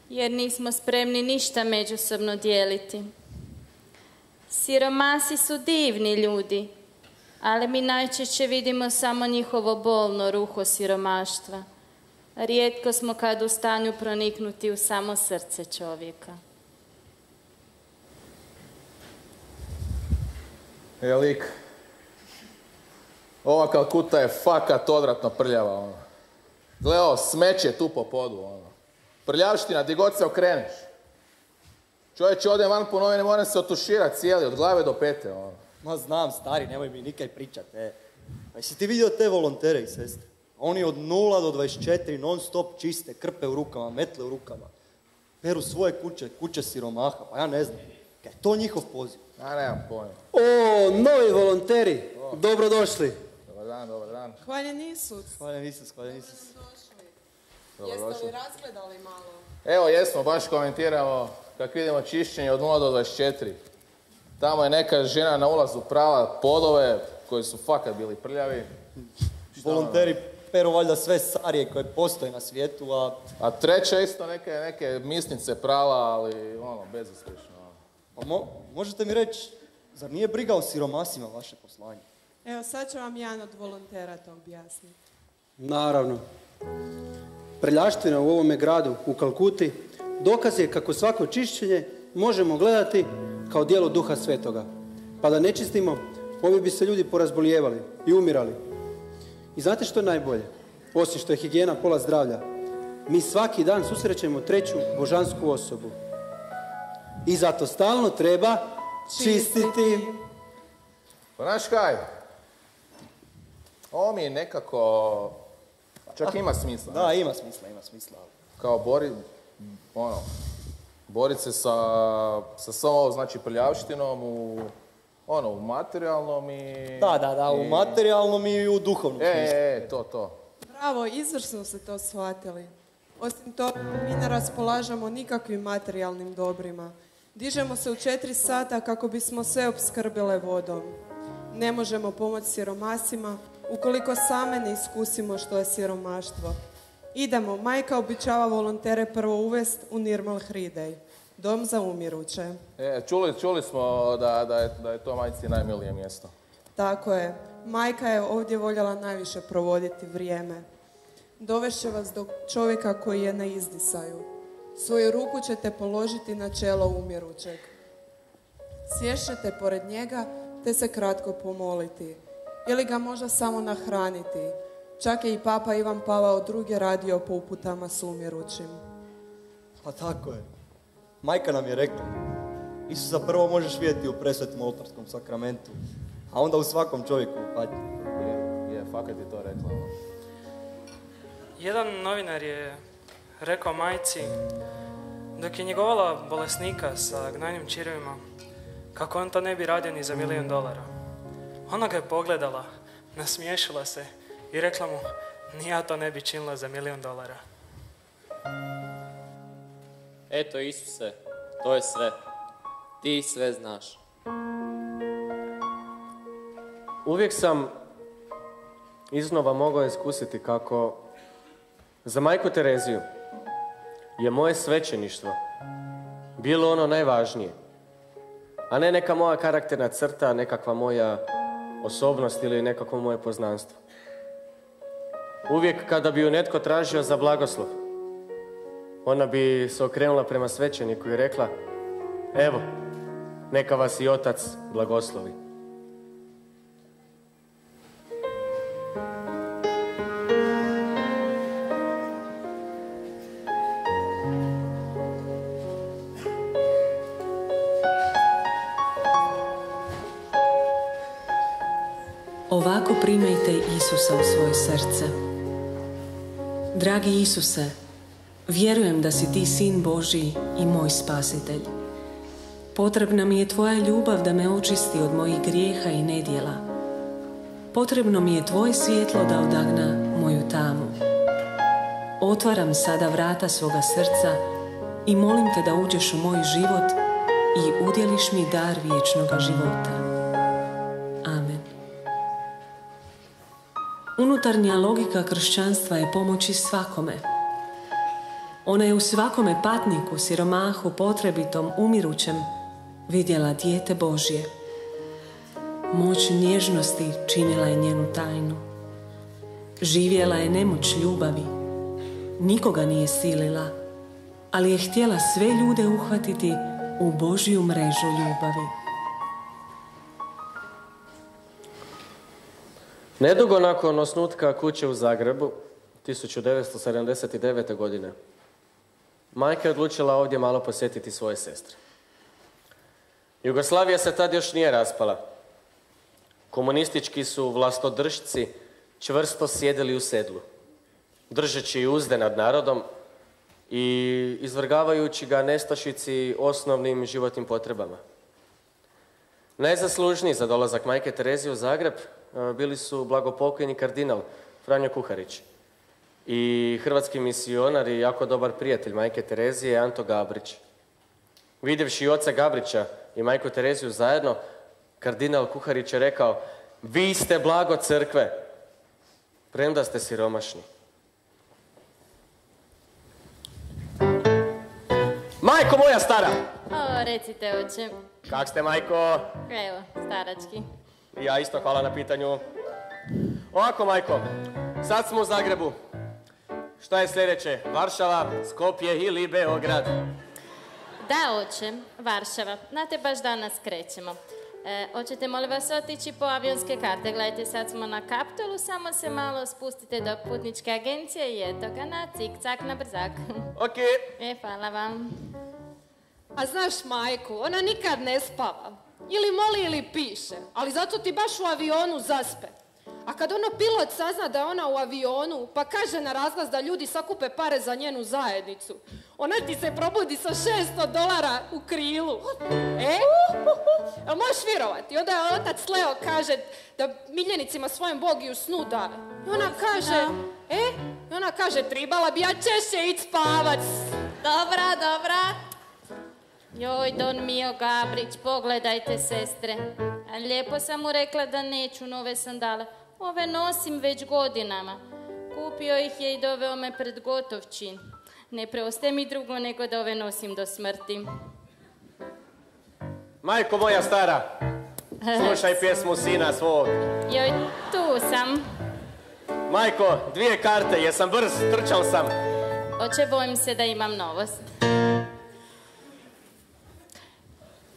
jer nismo spremni ništa međusobno dijeliti. Siromasi su divni ljudi, ali mi najčešće vidimo samo njihovo bolno ruho siromaštva. Rijetko smo kad u stanju proniknuti u samo srce čovjeka. Lik, ova Kalkuta je fakat odvratno prljava, ono. Gle, ovo smeće tu po podu, ono. Prljavština, di god se okreneš. Čovječe, odem van po novine, moram se otuširati cijeli, od glave do pete, ono. Ma znam, stari, nemoj mi nikaj pričat, Pa jesi ti vidio te volontere i sestre? Oni od 0 do 24 non stop čiste, krpe u rukama, metle u rukama. Peru svoje kuće, kuće siromaha, pa ja ne znam. Kaj je to njihov poziv? Ja nemam pojma. O, novi volonteri, dobrodošli. Dobar dan, dobar dan. Hvaljen Isus. Hvaljen Isus, hvaljen Isus. Jeste li razgledali malo? Evo, jesmo, baš komentiramo, kako vidimo, čišćenje od 0 do 24. Tamo je neka žena na ulazu prava podove, koji su fakat bili prljavi. Volonteri peru valjda sve sarije koje postoje na svijetu, A treća isto neke misnice prava, ali ono, bezuspješno. Pa možete mi reći, zar nije briga o siromasima vaše poslanje? Evo, sad će vam jedan od volontera to objasniti. Naravno. Prljavština u ovome gradu, u Kalkuti, dokaz je kako svako čišćenje možemo gledati kao djelo Duha Svetoga. Pa da ne čistimo, ovi bi se ljudi porazbolijevali i umirali. I znate što je najbolje? Osim što je higijena pola zdravlja, mi svaki dan susrećemo treću božansku osobu. I zato stalno treba čistiti. Pa znaš kaj? Ovo mi je nekako... Čak ima smisla. Da, ima smisla. Kao borit se sa samo ovo, znači, prljavštinom u materijalnom i... Da, u materijalnom i u duhovnom smislu. To. Bravo, izvrsno ste to shvatili. Osim toga, mi ne raspolažemo nikakvim materijalnim dobrima. Dižemo se u 4 sata kako bismo sve opskrbile vodom. Ne možemo pomoći siromasima ukoliko same ne iskusimo što je siromaštvo. Idemo, majka običava volontere prvo uvest u Nirmal Hridej, dom za umiruće. Čuli smo da je to majci najmilije mjesto. Tako je. Majka je ovdje voljela najviše provoditi vrijeme. Dovešće vas do čovjeka koji je na izdisaju. Svoju ruku ćete položiti na čelo umirućeg. Sješćete pored njega te se kratko pomoliti. Ili ga možda samo nahraniti. Čak je i Papa Ivan Pavao II radio po uputama s umirućim. Pa tako je. Majka nam je rekla, Isusa prvo možeš vidjeti u presvetom oltarskom sakramentu, a onda u svakom čovjeku u patnji. Je, fakat je to rekla. Jedan novinar je rekao majci, dok je njegovala bolesnika sa gnojnim čirevima, kako on to ne bi radio ni za $1 milion. Ona ga je pogledala, nasmiješila se i rekla mu, ni ja to ne bi činila za $1 milion. Eto Isuse, to je sve. Ti sve znaš. Uvijek sam iznova mogao iskusiti kako za majku Tereziju je moje svećeništvo bilo ono najvažnije, a ne neka moja karakterna crta, nekakva moja osobnost ili nekakvo moje poznanstvo. Uvijek kada bi ju netko tražio za blagoslov, ona bi se okrenula prema svećeniku i rekla, evo, neka vas i Otac blagoslovi. Ovako primajte Isusa u svoje srce. Dragi Isuse, vjerujem da si ti Sin Božji i moj spasitelj. Potrebna mi je tvoja ljubav da me očisti od mojih grijeha i nedjela. Potrebno mi je tvoje svjetlo da odagna moju tamu. Otvaram sada vrata svoga srca i molim te da uđeš u moj život i udjeliš mi dar vječnoga života. Amen. Unutarnja logika kršćanstva je pomoći svakome. Ona je u svakome patniku, siromahu, potrebitom, umirućem vidjela dijete Božje. Moć nježnosti činila je njenu tajnu. Živjela je nemoć ljubavi. Nikoga nije silila, ali je htjela sve ljude uhvatiti u Božju mrežu ljubavi. Nedugo nakon osnutka kuće u Zagrebu, 1979. godine, majka je odlučila ovdje malo posjetiti svoje sestre. Jugoslavija se tad još nije raspala. Komunistički su vlastodržci čvrsto sjedili u sedlu, držeći uzde nad narodom i izvrgavajući ga nestašici osnovnim životnim potrebama. Najzaslužniji za dolazak majke Terezije u Zagreb bili su blagopokojni kardinal Franjo Kuharić i hrvatski misionar i jako dobar prijatelj majke Terezije Anto Gabrić. Vidjevši oca Gabrića i majku Tereziju zajedno, kardinal Kuharić je rekao, vi ste blago crkve, premda ste siromašni. Majko moja stara! O, recite, oče. Kak ste, majko? Evo, starački. Ja isto, hvala na pitanju. Ovako, majko, sad smo u Zagrebu. Šta je sljedeće? Varšava, Skopje ili Beograd? Da, oče, Varšava. Znate, baš danas krećemo. Hoćete, molim vas, otići po avionske karte? Gledajte, sad smo na Kaptolu, samo se malo spustite do putničke agencije i eto ga na cik-cak, na brzak. Ok. Hvala vam. A znaš majku, ona nikad ne spava. Ili moli ili piše, ali zato ti baš u avionu zaspe. A kad ono pilot sazna da je ona u avionu, pa kaže na razglas da ljudi sakupe pare za njenu zajednicu, ona ti se probudi sa $600 u krilu. Jel možeš vjerovati? Onda je otac Leo kaže da miljenicima svojem Bog i u snu daje. I ona kaže, tribala bi ja češće ići spavac. Dobra. Joj, Don Mio Gabrić, pogledajte, sestre. A lijepo sam mu rekla da neću nove sandale. Ove nosim već godinama. Kupio ih je i doveo me pred gotov čin. Ne preostaje mi drugo nego da ove nosim do smrti. Majko moja stara, slušaj pjesmu sina svog. Joj, tu sam. Majko, 2 karte, jesam brz, trčal sam. Oče, bojim se da imam novost.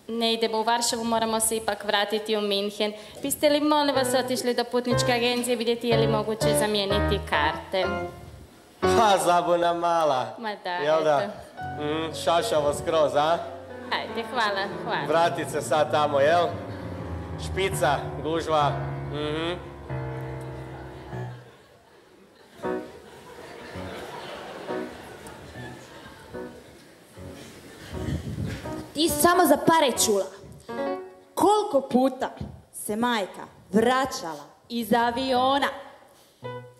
Ne idemo u Varšavu, moramo se ipak vratiti u Minhen. Biste li, molim vas, otišli do putničke agencije vidjeti je li moguće zamijeniti karte? Ha, zabuna mala. Ma da, jel da? Šašavo skroz, a? Ajde, hvala. Vratit se sad tamo, jel? Špica, gužva. Ti samo za pare čula. Koliko puta se majka vraćala iz aviona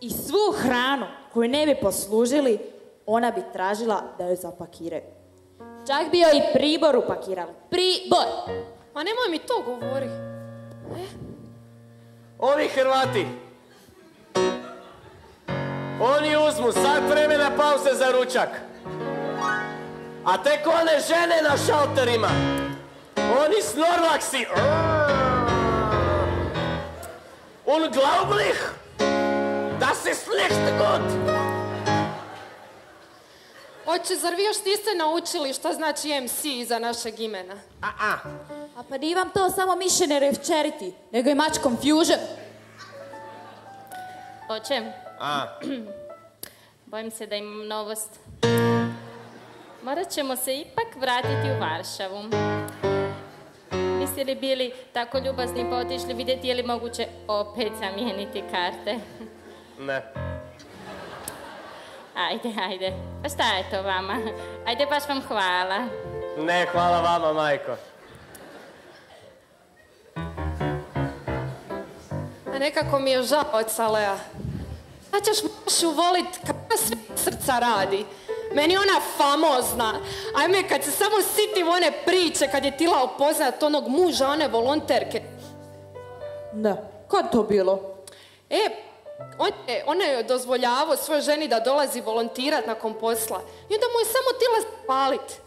i svu hranu koju ne bi poslužili, ona bi tražila da joj zapakiraju. Čak bi joj i pribor upakirali. Pribor! Ma nemoj mi to govori. Ovi Hrvati, oni uzmu sat vremena pauze za ručak. A tek one žene na šalterima, oni snorlaksi. Unglaublich, das ist nicht gut. Oče, zar vi još niste naučili šta znači MC iza našeg imena? A pa nije vam to samo missionary of charity, nego i much confusion. Oče, bojim se da imam novost. Morat ćemo se ipak vratiti u Varšavu. Biste li bili tako ljubazni pa otišli vidjeti je li moguće opet zamijeniti karte? Ne. Ajde. Pa šta je to vama? Ajde, baš vam hvala. Ne, hvala vama, majko. A nekako mi je žao od Salea. Da ćeš mošu volit kako sve srca radi. Meni ona famozna. Ajme, kad se samo sitim one priče, kad je tila upoznat onog muža, one volonterke. Da, kad to bilo? On je dozvoljavao svojoj ženi da dolazi volontirat nakon posla. I onda mu je samo tila spalit.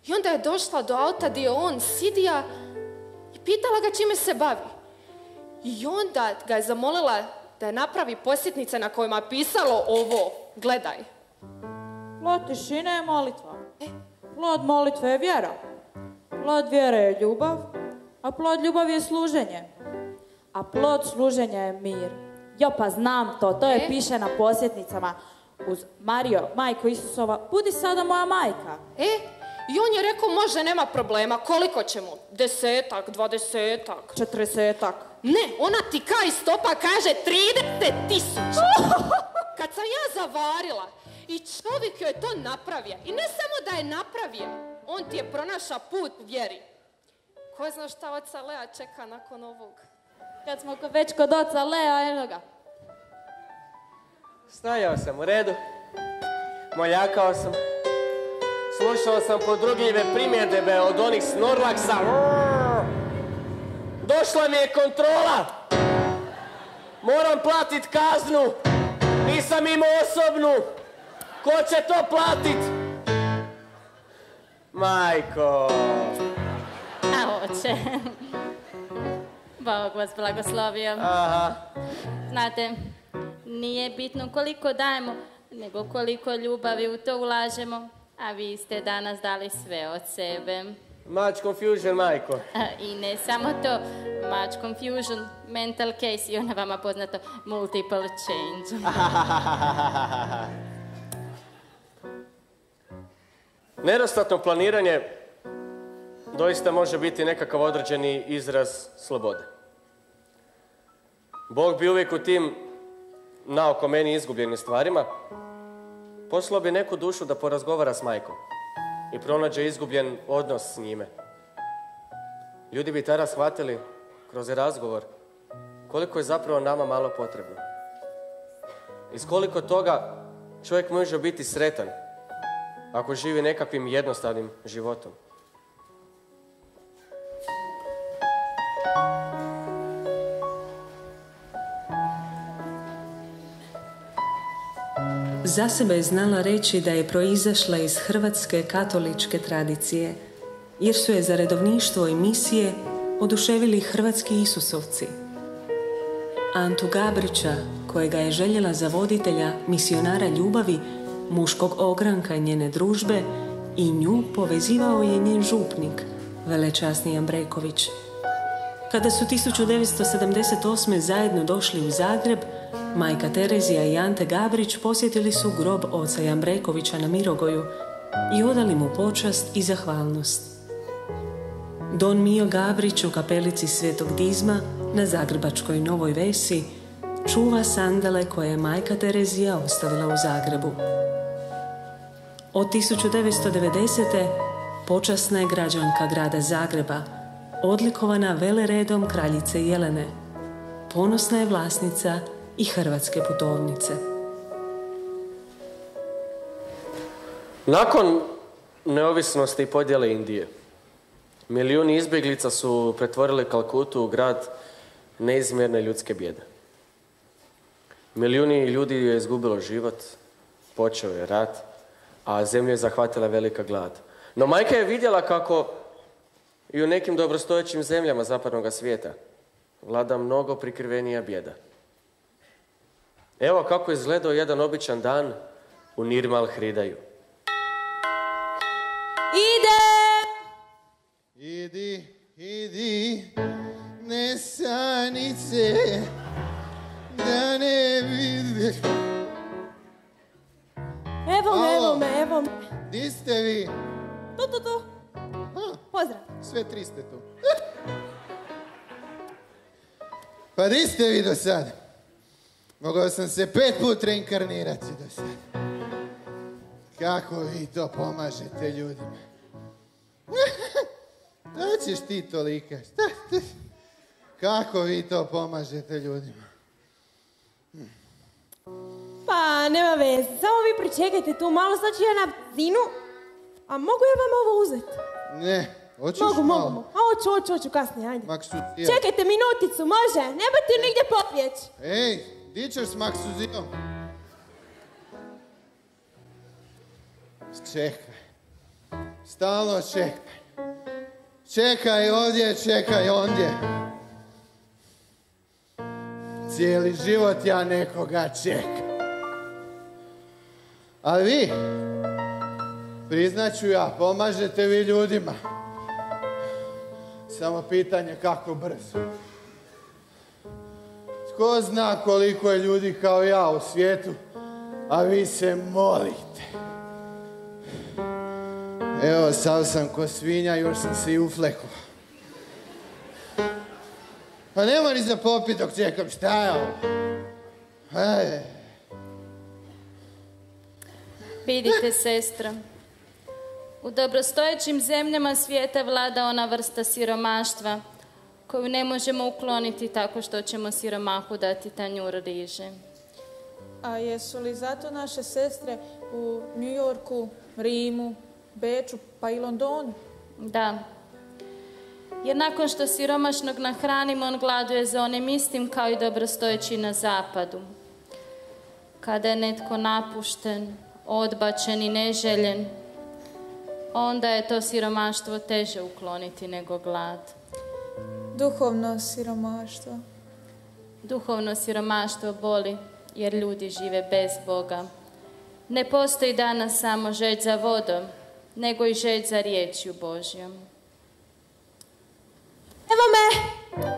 I onda je došla do auta gdje on sidija i pitala ga čime se bavi. I onda ga je zamolila da je napravi posjetnice na kojima je pisalo ovo. Gledaj. Plod tišine je molitva. Plod molitve je vjera. Plod vjere je ljubav, a plod ljubavi je služenje. A plod služenja je mir. Jo, pa znam to je piše na posjetnicama. Uz Mario, majko Isusova, budi sada moja majka. I on je rekao, može, nema problema, koliko će mu? 10-ak, 20-ak? 40-ak. Ne, ona ti kaj stopa kaže 30.000. Kad sam ja zavarila i čovjek joj to napravio, i ne samo da je napravio, on ti je pronašao put u vjeri. Ko zna šta oca Lea čeka nakon ovog? Kad smo već kod oca Lea, eno ga. Stajao sam u redu, moljakao sam, slušao sam podrugljive primjedbe od onih snorlaksa. Došla mi je kontrola. Moram platit kaznu. Nisam imao osobnu. Ko će to platit? Majko. A oče. Bog vas blagoslovio. Aha. Znate, nije bitno koliko dajemo, nego koliko ljubavi u to ulažemo. A vi ste danas dali sve od sebe. Much confusion, majko. I ne samo to. Much confusion, mental case i ona vama poznato multiple change. Nedostatno planiranje doista može biti nekakav određeni izraz slobode. Bog bi uvijek u tim naoko meni izgubljenim stvarima poslao bi neku dušu da porazgovara s majkom i pronađe izgubljen odnos s njime. Ljudi bi tada shvatili kroz razgovor koliko je zapravo nama malo potrebno. Iz koliko toga čovjek može biti sretan ako živi nekakvim jednostavnim životom. Za sebe je znala reći da je proizašla iz hrvatske katoličke tradicije, jer su je za redovništvo i misije oduševili hrvatski Isusovci. Antu Gabrića, kojega je željela za voditelja misionara ljubavi, muškog ogranka njene družbe, i nju povezivao je njen župnik, velečasni Jambreković. Kada su 1978. zajedno došli u Zagreb, majka Terezija i Ante Gabrić posjetili su grob oca Jambrekovića na Mirogoju i odali mu počast i zahvalnost. Don Mio Gabrić u kapelici Svetog Dizma na zagrebačkoj Novoj Vesi čuva sandale koje je majka Terezija ostavila u Zagrebu. Od 1990. počasna je građanka grada Zagreba, odlikovana veleredom kraljice Jelene. Ponosna je vlasnica i hrvatske putovnice. Nakon neovisnosti i podjele Indije, milijuni izbjeglica su pretvorili Kalkutu u grad neizmjerne ljudske bijede. Milijuni ljudi je izgubilo život, počeo je rat, a zemlju je zahvatila velika glad. No majka je vidjela kako i u nekim dobrostojećim zemljama zapadnog svijeta vlada mnogo prikrivenija bijeda. Evo kako je izgledao jedan običan dan u Nirmal Hridaju. Idi, nesanice, da ne vidiš. Evo me. Di ste vi? Tu. Pozdrav. Sve tri ste tu. Pa di ste vi do sad? Mogao sam se 5 put reinkarnirati do sad. Kako vi to pomažete ljudima? Da ćeš ti tolika? Kako vi to pomažete ljudima? Pa, nema veze. Samo vi pričekajte tu malo, sad ću ja na brzinu. A mogu ja vam ovo uzeti? Ne, hoćeš mogu. malo? A hoću, kasnije, ajde. Čekajte minuticu, može? Nemojte nigdje popjeći. Ej, di ćeš s maksuzijom? Čekaj. Stalno čekaj. Čekaj ovdje, čekaj ondje. Cijeli život ja nekoga čekam. A vi, priznaću ja, pomažete vi ljudima. Samo pitanje kako brzo. Tko zna koliko je ljudi kao ja u svijetu, a vi se molite. Evo, sav sam ko svinja, još sam se i uflekao. Pa nema ni za popit dok čekam, šta je ovo? Vidite, sestra, u dobrostojećim zemljama svijeta vlada ona vrsta siromaštva koju ne možemo ukloniti tako što ćemo siromahu dati tanjur riže. A jesu li zato naše sestre u New Yorku, Rimu, Beču pa i Londonu? Da. Jer nakon što siromašnog nahranimo, on gladuje za onim istim kao i dobrostojeći na zapadu. Kada je netko napušten, odbačen i neželjen, onda je to siromaštvo teže ukloniti nego glad. Duhovno siromaštvo. Duhovno siromaštvo boli jer ljudi žive bez Boga. Ne postoji danas samo žeđ za vodom, nego i žeđ za riječju Božjom. Evo me!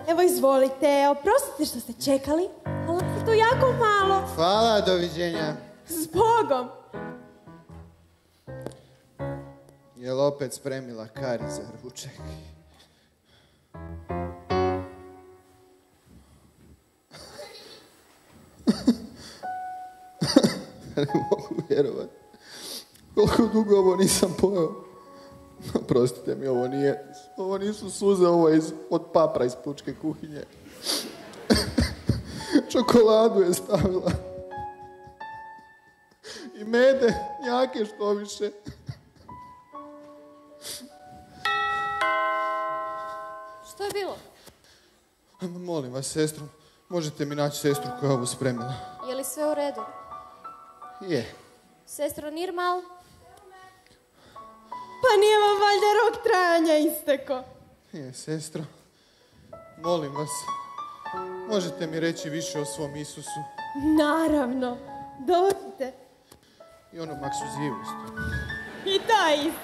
Evo izvolite, oprostite što ste čekali, ali ste tu jako malo. Hvala, doviđenja. S Bogom! Jel opet spremila kari za ručak? Ne mogu vjerovati. Koliko dugo ovo nisam pojeo. Prostite mi, ovo nisu suze, ovo je od papra iz pučke kuhinje. Čokoladu je stavila. I mede, njake što više. Što je bilo? Molim vas, sestro, možete mi naći sestru koja je ovo spremila? Je li sve u redu? Je. Sestro Nirmal? Pa nije vam valjda rok trajanja isteko? Je, sestro. Molim vas, možete mi reći više o svom Isusu? Naravno. Dođite. I onom Maksuzivu isto. I ta isto.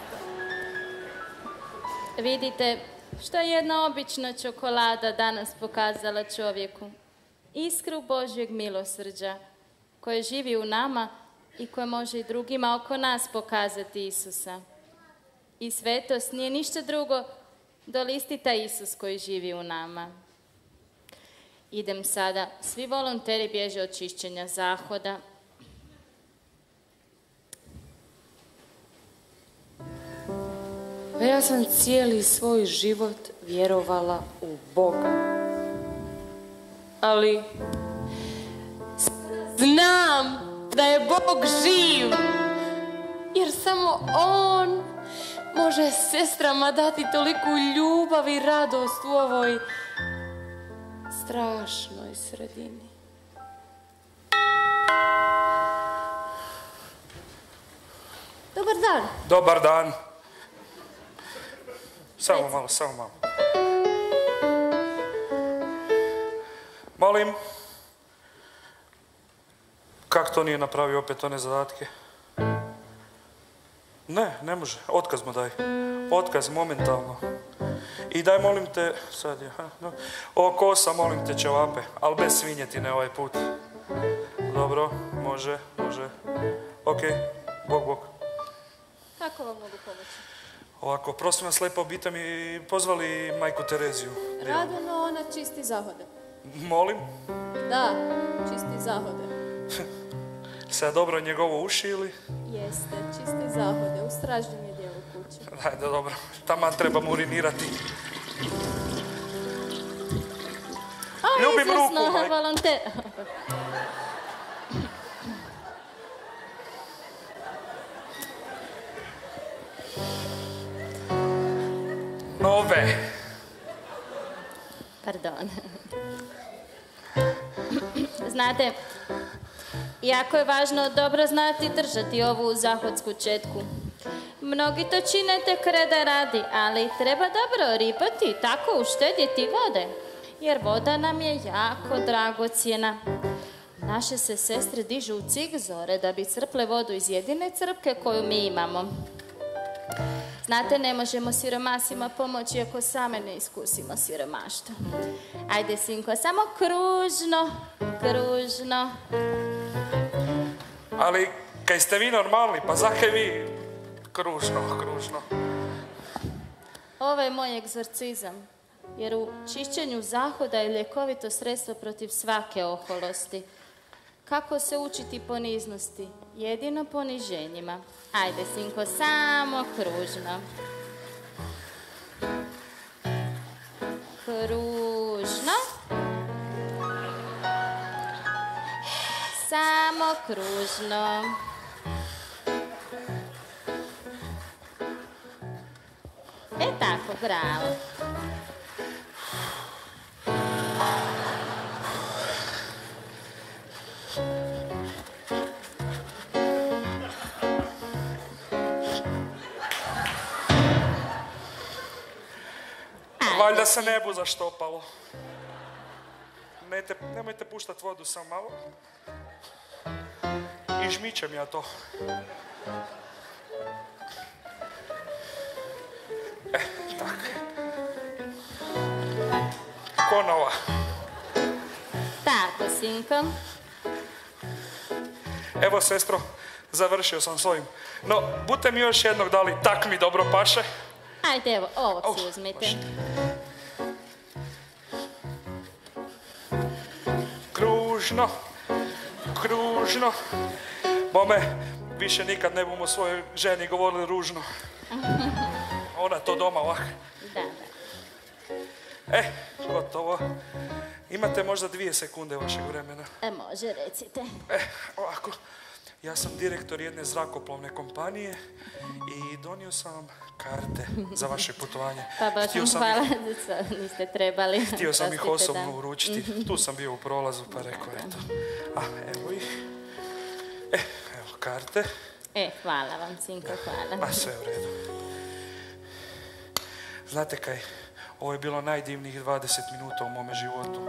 Vidite što je jedna obična čokolada danas pokazala čovjeku. Iskru Božjeg milosrđa koje živi u nama i koje može i drugima oko nas pokazati Isusa. I svetost nije ništa drugo do listita Isus koji živi u nama. Idem sada. Svi volonteri bježe od čišćenja zahoda. Ja sam cijeli svoj život vjerovala u Boga. Ali znam da je Bog živ. Jer samo On može sestrama dati toliku ljubav i radost u ovoj strašnoj sredini. Dobar dan. Dobar dan. Samo malo. Molim. Kak to nije napravio opet one zadatke? Ne može. Otkaz mu daj. Otkaz momentalno. I daj molim te, sad je, o kosa molim te ćevape, ali bez svinjetine ovaj put. Dobro, može. Ok, Bog. Kako vam mogu pomoći? Ovako, prosim vas lijepo, bite mi pozvali majku Tereziju. Rado, no ona čisti zahode. Molim? Da, čisti zahode. Sad dobro njegovo uši ili? Jeste, čisti zahode, u stražnjem je dijelu kuće. Ajde, dobro, taman trebam urinirati. Ljubim ruku, majko. Volonter. Nove. Pardon. Znate, jako je važno dobro znati držati ovu zahodsku četku. Mnogi to čine tek reda radi, ali treba dobro ribati i tako uštedjeti vode. Jer voda nam je jako dragocjena. Naše se sestre dižu u cigzore da bi crple vodu iz jedine crpke koju mi imamo. Znate, ne možemo siromasima pomoći ako same ne iskusimo siromaštvo. Ajde, sinko, samo kružno. Ali, kaj ste vi normalni, pa zakaj vi kružno? Ovo je moj egzorcizam, jer u čišćenju zahoda je ljekovito sredstvo protiv svake oholosti. Kako se učiti poniznosti? Jedino poniženjima. Ajde, sinko, samo kružno. Samo kružno. Tako, bravo. Valjda se ne bu zaštopalo. Nemojte puštat vodu samo malo. I žmičem ja to. Tak. Ko nova. Tako, sinko. Evo, sestro, završio sam s ovim. No, budete mi još jednog dali, tak mi dobro paše. Ajde, evo, ovog si uzmite. Kružno. ružno. Bome, više nikad ne bomo svojoj ženi govorili ružno. Ona to doma ovako. Da. Gotovo. Imate možda 2 sekunde vašeg vremena. Može, recite. Ovako. Ja sam direktor jedne zrakoplovne kompanije i donio sam vam karte za vaše putovanje. Pa baš vam hvala, niste trebali. Htio sam ih osobno uručiti. Tu sam bio u prolazu pa rekao, eto. Evo ih. Evo karte. Hvala vam, Cinko, hvala. Sve u redu. Znate kaj, ovo je bilo najdivnijih 20 minuta u mome životu.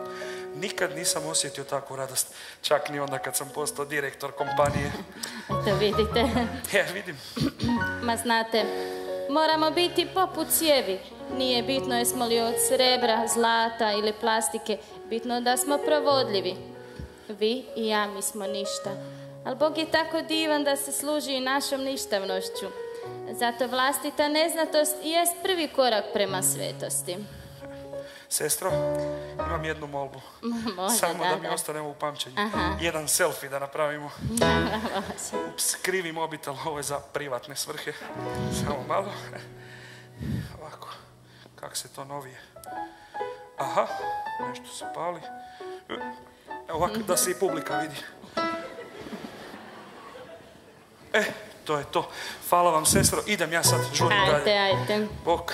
Nikad nisam osjetio takvu radost, čak ni onda kad sam postao direktor kompanije. To vidite. Vidim. Ma znate, moramo biti poput cijevi. Nije bitno jesmo li od srebra, zlata ili plastike. Bitno da smo provodljivi. Vi i ja, mi smo ništa. Ali Bog je tako divan da se služi i našom ništavnošću. Zato vlastita neznatost jest prvi korak prema svetosti. Sestro, imam jednu molbu. Može, samo da mi ostanemo u pamćenju. Jedan selfie da napravimo. Ups, krivi mobitel, ovo je za privatne svrhe. Samo malo. Ovako, kak se to novije. Aha, nešto se pali. Ovako, da se i publika vidi. To je to. Hvala vam, sestro. Idem ja sad, žurim dalje. Ajde. Bok.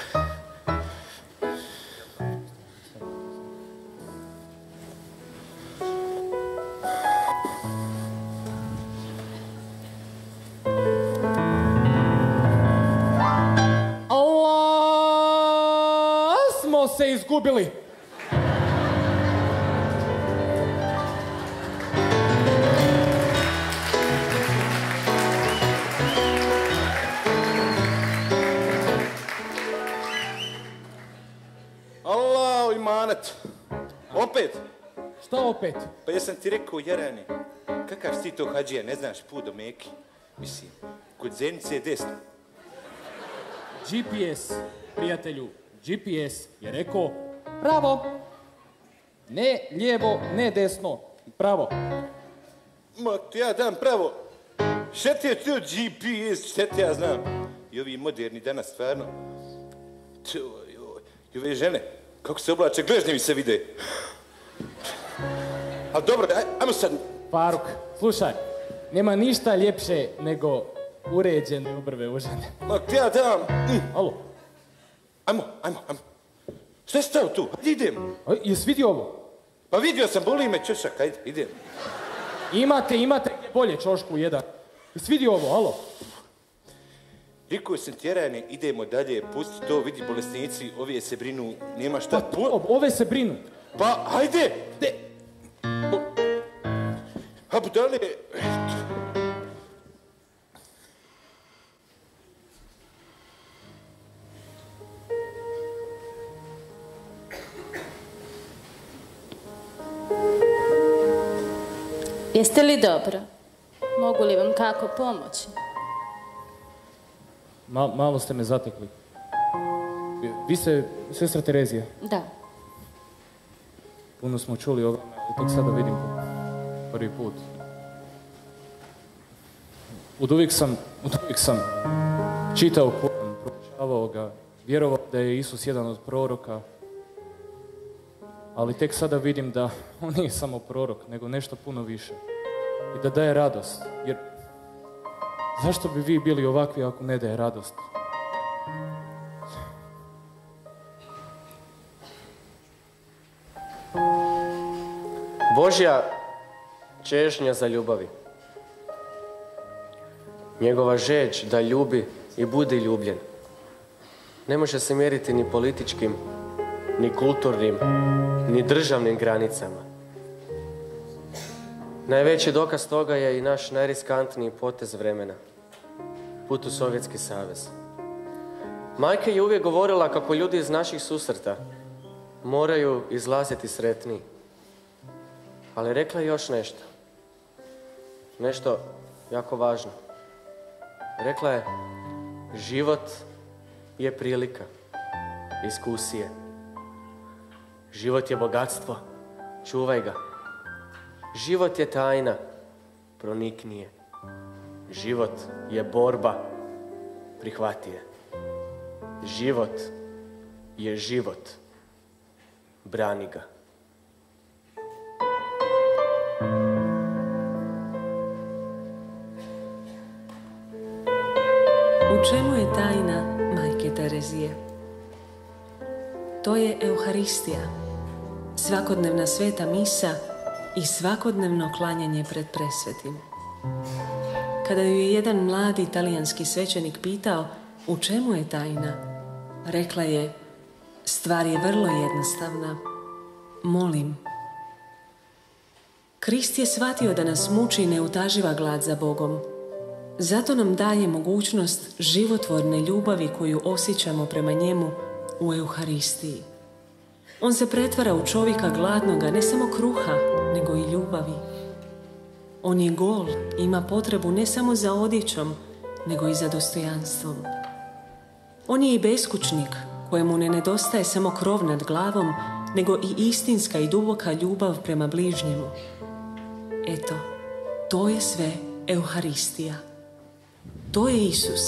Smo se izgubili. Allah, imanet. Opet? Šta opet? Pa jesam ti rekao, Jerani, kakav si ti to hađija, ne znaš put do Meki? Mislim, kod Zenice je desno. GPS, prijatelju, GPS je rekao pravo. Ne lijevo, ne desno, pravo. Ma, ja dam pravo. Šta ti je to GPS, šta ti ja znam? I ovi moderni danas, stvarno. I ove žene, kako se oblače, gležnje mi se vide. Ali dobro, ajmo sad. Faruk, slušaj, nema ništa ljepše nego uređene obrve u žene. Ma, ja dam. Alo. Ajmo. Šta je stao tu? Ajde idem. Jesi vidio ovo? Pa vidio sam, boli me čošak, ajde, idem. Imate bolje čošku jedan. Jesi vidio ovo, alo? Rekao sam tjerane, idemo dalje, pusti to, vidi bolesnici, ove se brinu, nema šta. Pa ove se brinu. Pa, ajde! A budale... Jeste li dobro? Mogu li vam kako pomoći? Malo ste me zatekli. Vi ste sestra Terezija? Da. Puno smo čuli o vama, ali tek sada vidim prvi put. Od uvijek sam čitao Koran, proučavao ga, vjerovao da je Isus jedan od proroka, ali tek sada vidim da on nije samo prorok, nego nešto puno više. I da daje radost, jer zašto bi vi bili ovakvi ako ne daje radost? Božja čežnja za ljubavi. Njegova žeđ da ljubi i bude ljubljen. Ne može se mjeriti ni političkim, ni kulturnim, ni državnim granicama. Najveći dokaz toga je i naš najriskantniji potez vremena. Put u Sovjetski savez. Majka je uvijek govorila kako ljudi iz naših susreta moraju izlaziti sretniji. Ali rekla je još nešto. Nešto jako važno. Rekla je, život je prilika, iskusije. Život je bogatstvo, čuvaj ga. Život je tajna, pronikni je. Život je borba, prihvati je. Život je život, brani ga. U čemu je tajna Majke Terezije? To je Euharistija, svakodnevna sveta misa i svakodnevno klanjanje pred presvetim. Kada ju je jedan mladi talijanski svećenik pitao u čemu je tajna, rekla je: stvar je vrlo jednostavna. Molim. Krist je shvatio da nas muči neutaživa glad za Bogom. Zato nam daje mogućnost životvorne ljubavi koju osjećamo prema njemu u Euharistiji. On se pretvara u čovjeka gladnoga ne samo kruha, nego i ljubavi. On je gol, ima potrebu ne samo za odjećom, nego i za dostojanstvom. On je i beskućnik, kojemu ne nedostaje samo krov nad glavom, nego i istinska i duboka ljubav prema bližnjemu. Eto, to je sve Euharistija. To je Isus,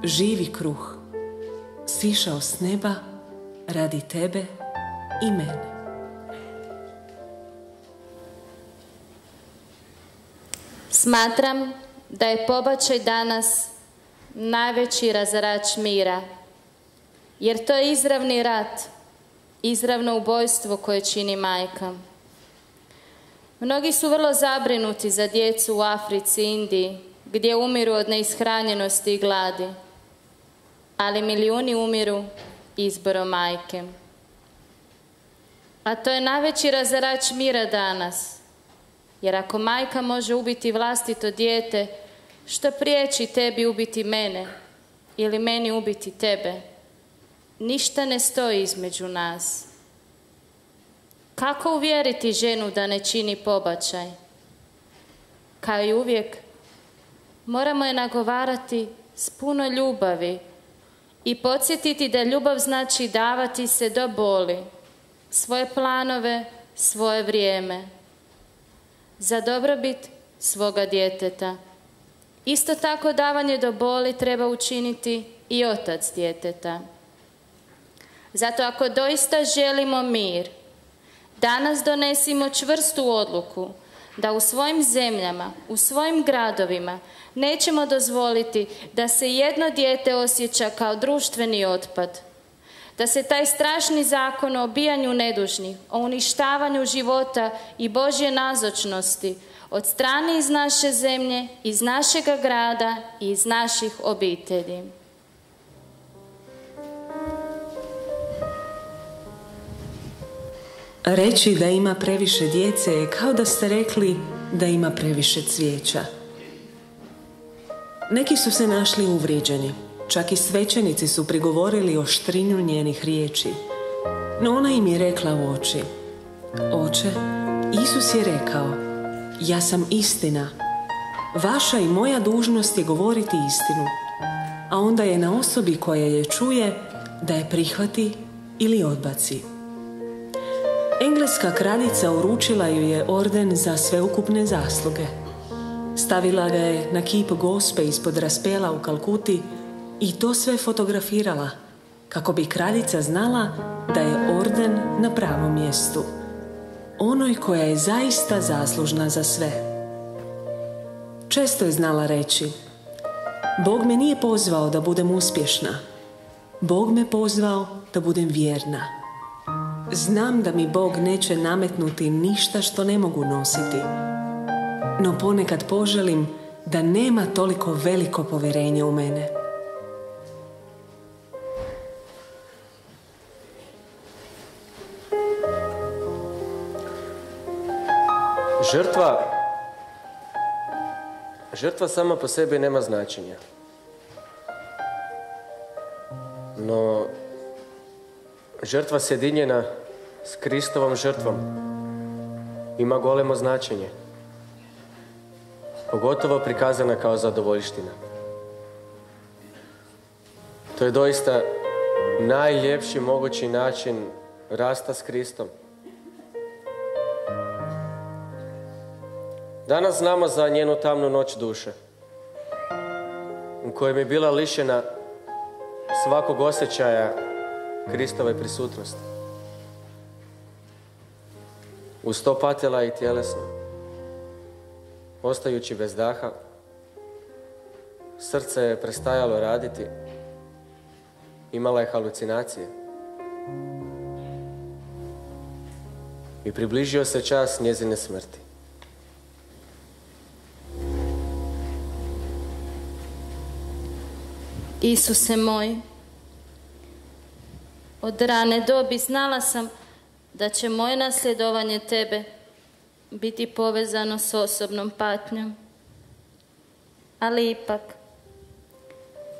živi kruh, sišao s neba radi tebe i mene. Smatram da je pobačaj danas najveći razarač mira, jer to je izravni rat, izravno ubojstvo koje čini majka. Mnogi su vrlo zabrinuti za djecu u Africi i Indiji, gdje umiru od neishranjenosti i gladi, ali milijuni umiru izborom majke. A to je najveći razarač mira danas, jer ako majka može ubiti vlastito dijete, što priječi tebi ubiti mene ili meni ubiti tebe? Ništa ne stoji između nas. Kako uvjeriti ženu da ne čini pobačaj? Kao i uvijek, moramo je nagovarati s puno ljubavi i podsjetiti da ljubav znači davati se do boli, svoje planove, svoje vrijeme, za dobrobit svoga djeteta. Isto tako davanje do boli treba učiniti i otac djeteta. Zato ako doista želimo mir, danas donesimo čvrstu odluku da u svojim zemljama, u svojim gradovima nećemo dozvoliti da se jedno dijete osjeća kao društveni otpad, da se taj strašni zakon o obijanju nedužnih, o uništavanju života i Božje nazočnosti od strane iz naše zemlje, iz našega grada i iz naših obitelji. Reći da ima previše djece je kao da ste rekli da ima previše cvijeća. Neki su se našli uvrijeđeni, čak i svećenici su prigovorili oštrinju njenih riječi. No ona im je rekla u oči: Oče, Isus je rekao, ja sam istina. Vaša i moja dužnost je govoriti istinu, a onda je na osobi koja je čuje da je prihvati ili odbaci. Engleska kraljica uručila ju je orden za sveukupne zasluge. Stavila ga je na kip Gospe ispod raspela u Kalkuti i to sve fotografirala, kako bi kraljica znala da je orden na pravom mjestu, onoj koja je zaista zaslužna za sve. Često je znala reći: Bog me nije pozvao da budem uspješna, Bog me pozvao da budem vjerna. Znam da mi Bog neće nametnuti ništa što ne mogu nositi, no ponekad poželim da nema toliko veliko povjerenje u mene. Žrtva sama po sebi nema značenja. No, žrtva sjedinjena s Kristovom žrtvom ima golemo značenje. Pogotovo prikazana kao zadovoljština. To je doista najljepši mogući način rasta s Kristom. Danas znamo za njenu tamnu noć duše, u kojem je bila lišena svakog osjećaja Kristove prisutnosti. Uz to patila i tjelesno, ostajući bez daha, srce je prestajalo raditi, imala je halucinacije. I približio se čas njezine smrti. Isuse moj, od rane dobi znala sam da će moje nasljedovanje tebe biti povezano s osobnom patnjom. Ali ipak,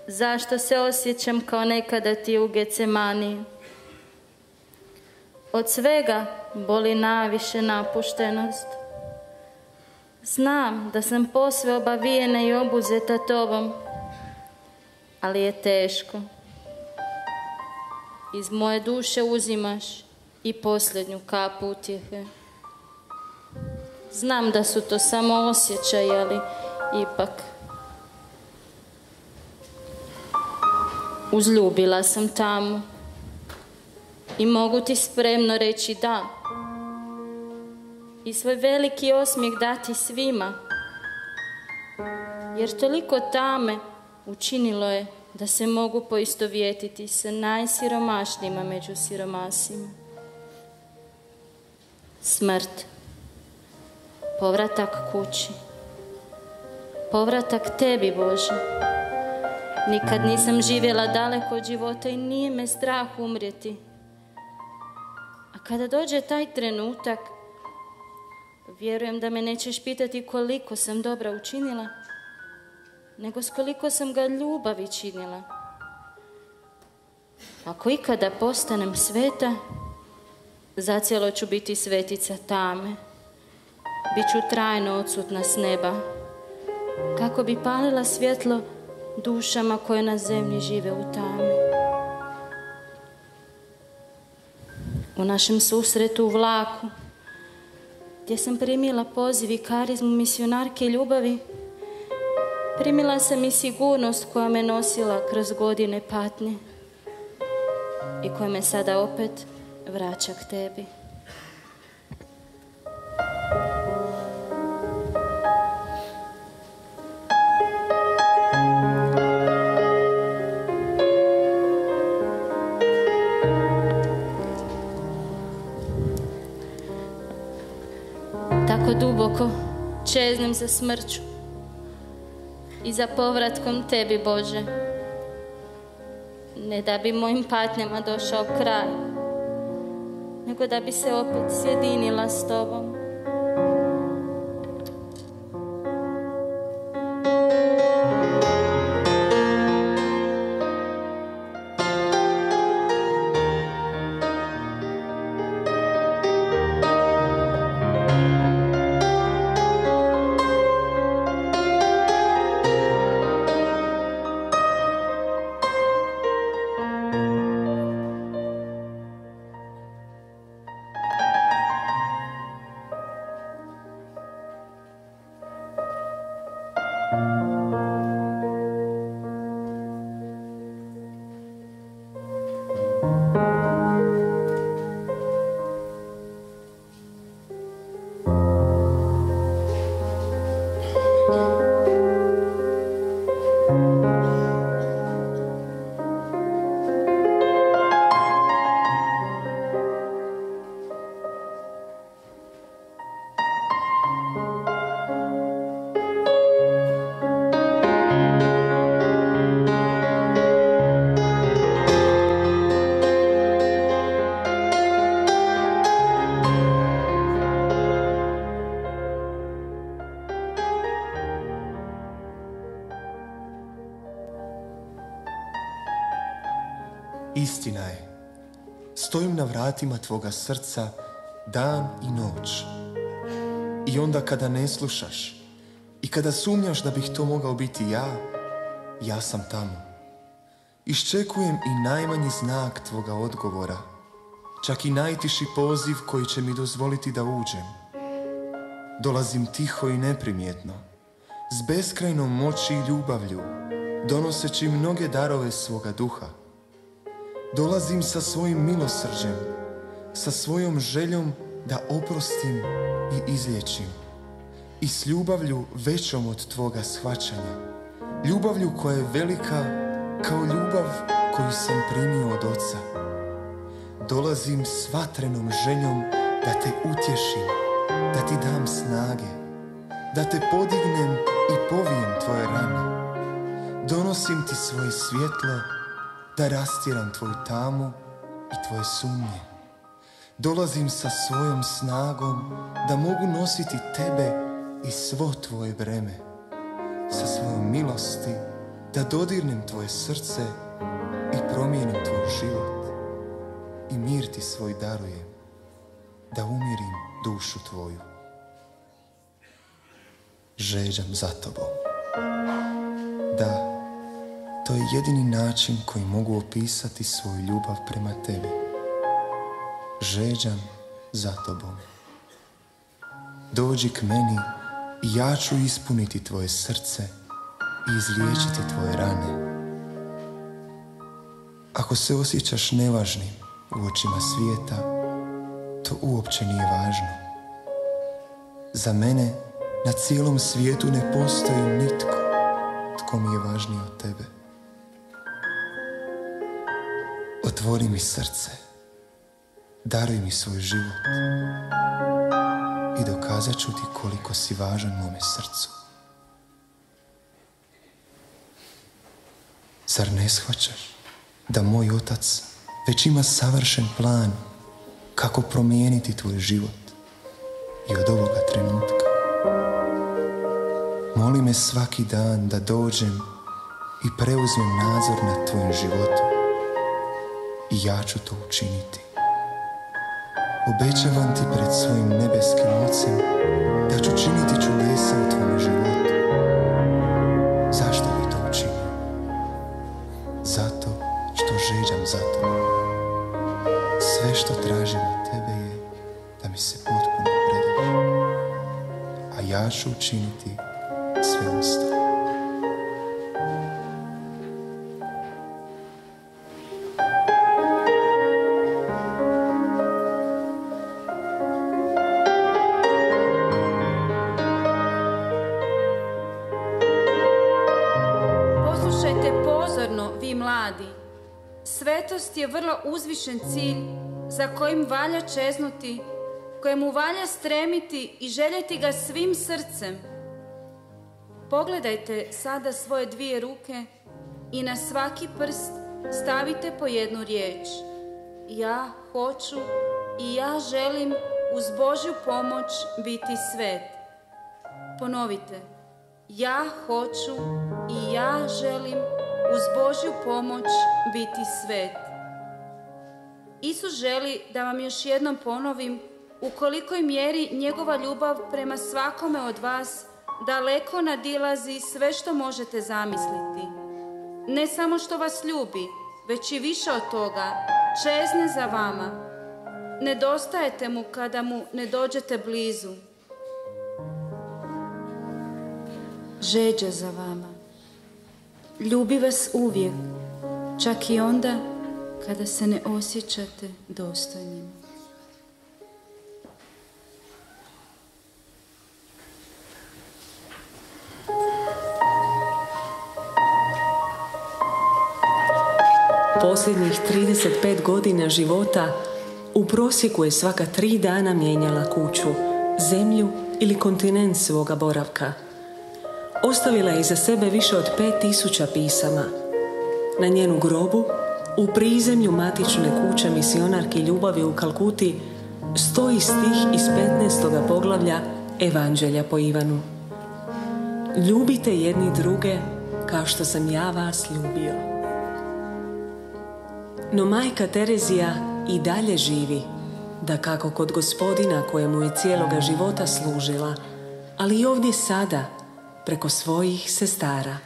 zašto se osjećam kao nekada ti u Gecemaniji? Od svega boli najviše napuštenost. Znam da sam posve obavijena i obuzeta tobom, ali je teško. Iz moje duše uzimaš i posljednju kapu utjehe. Znam da su to samo osjećaji, ali ipak. Uzljubila sam Tamu i mogu ti spremno reći da. I svoj veliki osmijeh dati svima, jer toliko Tame učinilo je da se mogu poistovjetiti sa najsiromašnijima među siromasima. Smrt, povratak kući, povratak tebi, Bože. Nikad nisam živjela daleko od života i nije me strah umrijeti. A kada dođe taj trenutak, vjerujem da me nećeš pitati koliko sam dobra učinila, nego s koliko sam ga ljubavi činila. Ako ikada postanem sveta, zacijelo ću biti svetica Tame. Biću trajno odsutna s neba, kako bi palila svjetlo dušama koje na zemlji žive u tami. U našem susretu u vlaku, gdje sam primila poziv i karizmu misionarke ljubavi, primila sam i sigurnost koja me nosila kroz godine patnje i koja me sada opet vraća k tebi. Tako duboko čeznem za smrću i za povratkom tebi, Bože. Ne da bi mojim patnjama došao kraj, nego da bi se opet sjedinila s tobom. Istina je, stojim na vratima tvoga srca dan i noć. I onda kada ne slušaš i kada sumnjaš da bih to mogao biti ja sam tamo. Iščekujem i najmanji znak tvoga odgovora, čak i najtiši poziv koji će mi dozvoliti da uđem. dolazim tiho i neprimjetno, s beskrajnom moći i ljubavlju, donoseći mnoge darove svoga duha. Dolazim sa svojim milosrđem, sa svojom željom da oprostim i izliječim. I s ljubavlju većom od tvoga shvaćanja. Ljubavlju koja je velika kao ljubav koju sam primio od Oca. Dolazim s vatrenom željom da te utješim, da ti dam snage, da te podignem i povijem tvoje rane. Donosim ti svoje svjetlo, da rastjeram tvoju tamu i tvoje sumnje. Dolazim sa svojom snagom da mogu nositi tebe i svo tvoje breme. Sa svojom milosti da dodirnem tvoje srce i promijenim tvoj život. I mir ti svoj darujem, da umirim dušu tvoju. Žeđam za tobom. Da, to je jedini način koji mogu opisati svoju ljubav prema tebi. Žeđam za tobom. Dođi k meni i ja ću ispuniti tvoje srce i izliječiti tvoje rane. Ako se osjećaš nevažnim u očima svijeta, to uopće nije važno. Za mene na cijelom svijetu ne postoji nitko tko mi je važniji od tebe. Otvori mi srce, daruj mi svoj život i dokazat ću ti koliko si važan mome srcu. Zar ne shvaćaš da moj Otac već ima savršen plan kako promijeniti tvoj život i od ovoga trenutka? Moli me svaki dan da dođem i preuzmem nadzor nad tvojim životom. I ja ću to učiniti. Obećavam ti pred svojim nebeskim Ocem da ću činiti čudesa u tvome životu. Zašto bi to učinio? Zato što žeđam za tobom. Sve što tražim od tebe je da mi se potpuno predaš. A ja ću učiniti sve ostalo. Poslušajte pozorno, vi mladi. Svetost je vrlo uzvišen cilj za kojim valja čeznuti, kojemu valja stremiti i željeti ga svim srcem. Pogledajte sada svoje dvije ruke i na svaki prst stavite po jednu riječ. Ja hoću i ja želim uz Božju pomoć biti svet. Ponovite. Ja hoću i ja želim uz Božju pomoć biti svet. Isus želi da vam još jednom ponovim u kolikoj mjeri njegova ljubav prema svakome od vas daleko nadilazi sve što možete zamisliti. Ne samo što vas ljubi, već i više od toga, čezne za vama. Nedostajete mu kada mu ne dođete blizu. Žeđa za vama. Ljubi vas uvijek, čak i onda kada se ne osjećate dostojnim. Posljednjih 35 godina života u prosjeku je svaka 3 dana mijenjala kuću, zemlju ili kontinent svoga boravka. Ostavila je iza sebe više od 5000 pisama. Na njenu grobu, u prizemlju matične kuće misionarke ljubavi u Kalkuti, stoji stih iz 15. poglavlja Evanđelja po Ivanu. Ljubite jedni druge kao što sam ja vas ljubio. No majka Terezija i dalje živi, dakako kod Gospodina kojemu je cijeloga života služila, ali i ovdje sada, preko svojih sestara.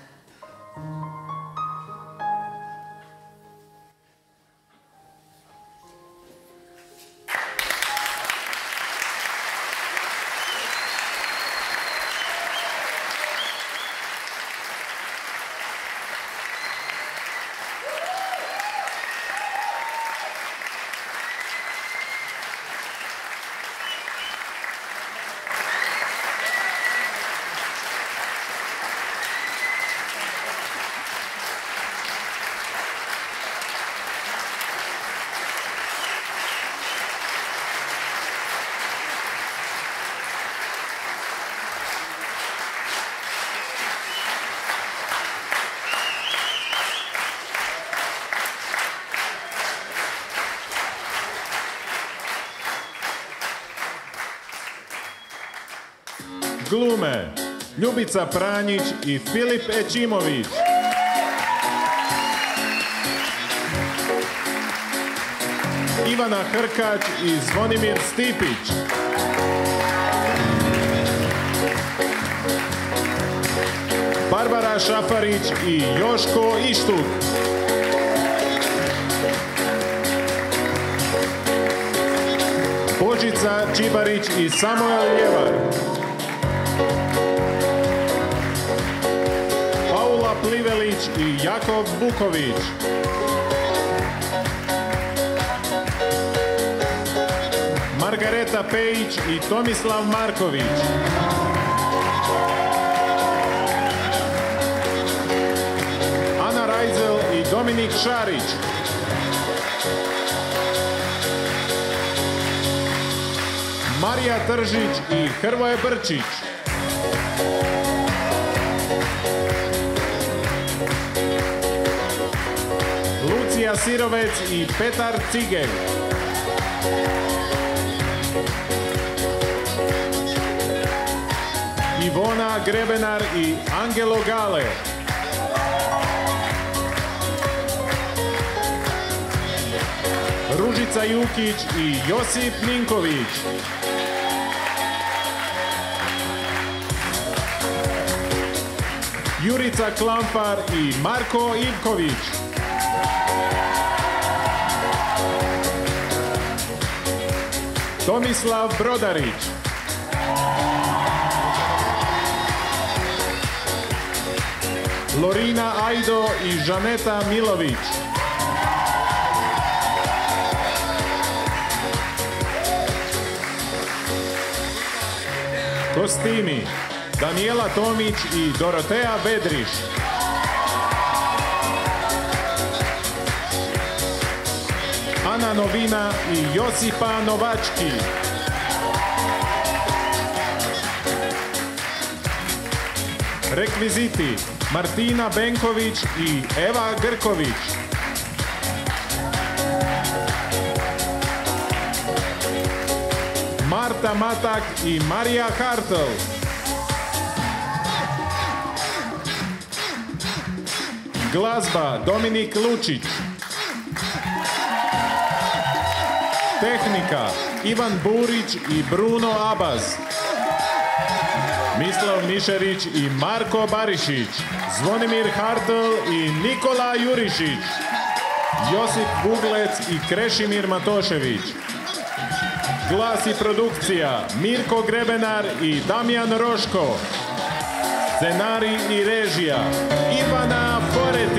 glume Ljubica Pranjić i Filip Ećimović. Ivana Hrkać i Zvonimir Stipić. Barbara Šafarić i Joško Ištuk. Božica Čibarić i Samuel Ljevar. Paula Plivelić i Jakov Buković. Margareta Pejić i Tomislav Marković. Ana Rajzel i Dominik Šarić. Marija Tržić i Hrvoje Brčić. Lucija Sirovec i Petar Cigelj. Ivona Grebenar i Angelo Gale. Ružica Jukić i Josip Ninković. Jurica Klampar i Marko Ivković. Tomislav Brodarić. Lorina Ajdo i Žaneta Milović. Kostimi Danijela Tomić i Dorotea Bedriš. Ana Novina i Josipa Novački. Rekviziti Martina Benković i Eva Grković. Marta Matak i Marija Hartl. Glazba Dominik Lučić. Tehnika Ivan Burić i Bruno Abaz. Mislav Mišerić i Marko Barišić. Zvonimir Hartl i Nikola Jurišić. Josip Buglec i Krešimir Matošević. Glas i produkcija Mirko Grebenar i Damjan Roško. Scenarij i režija Ivana Forec.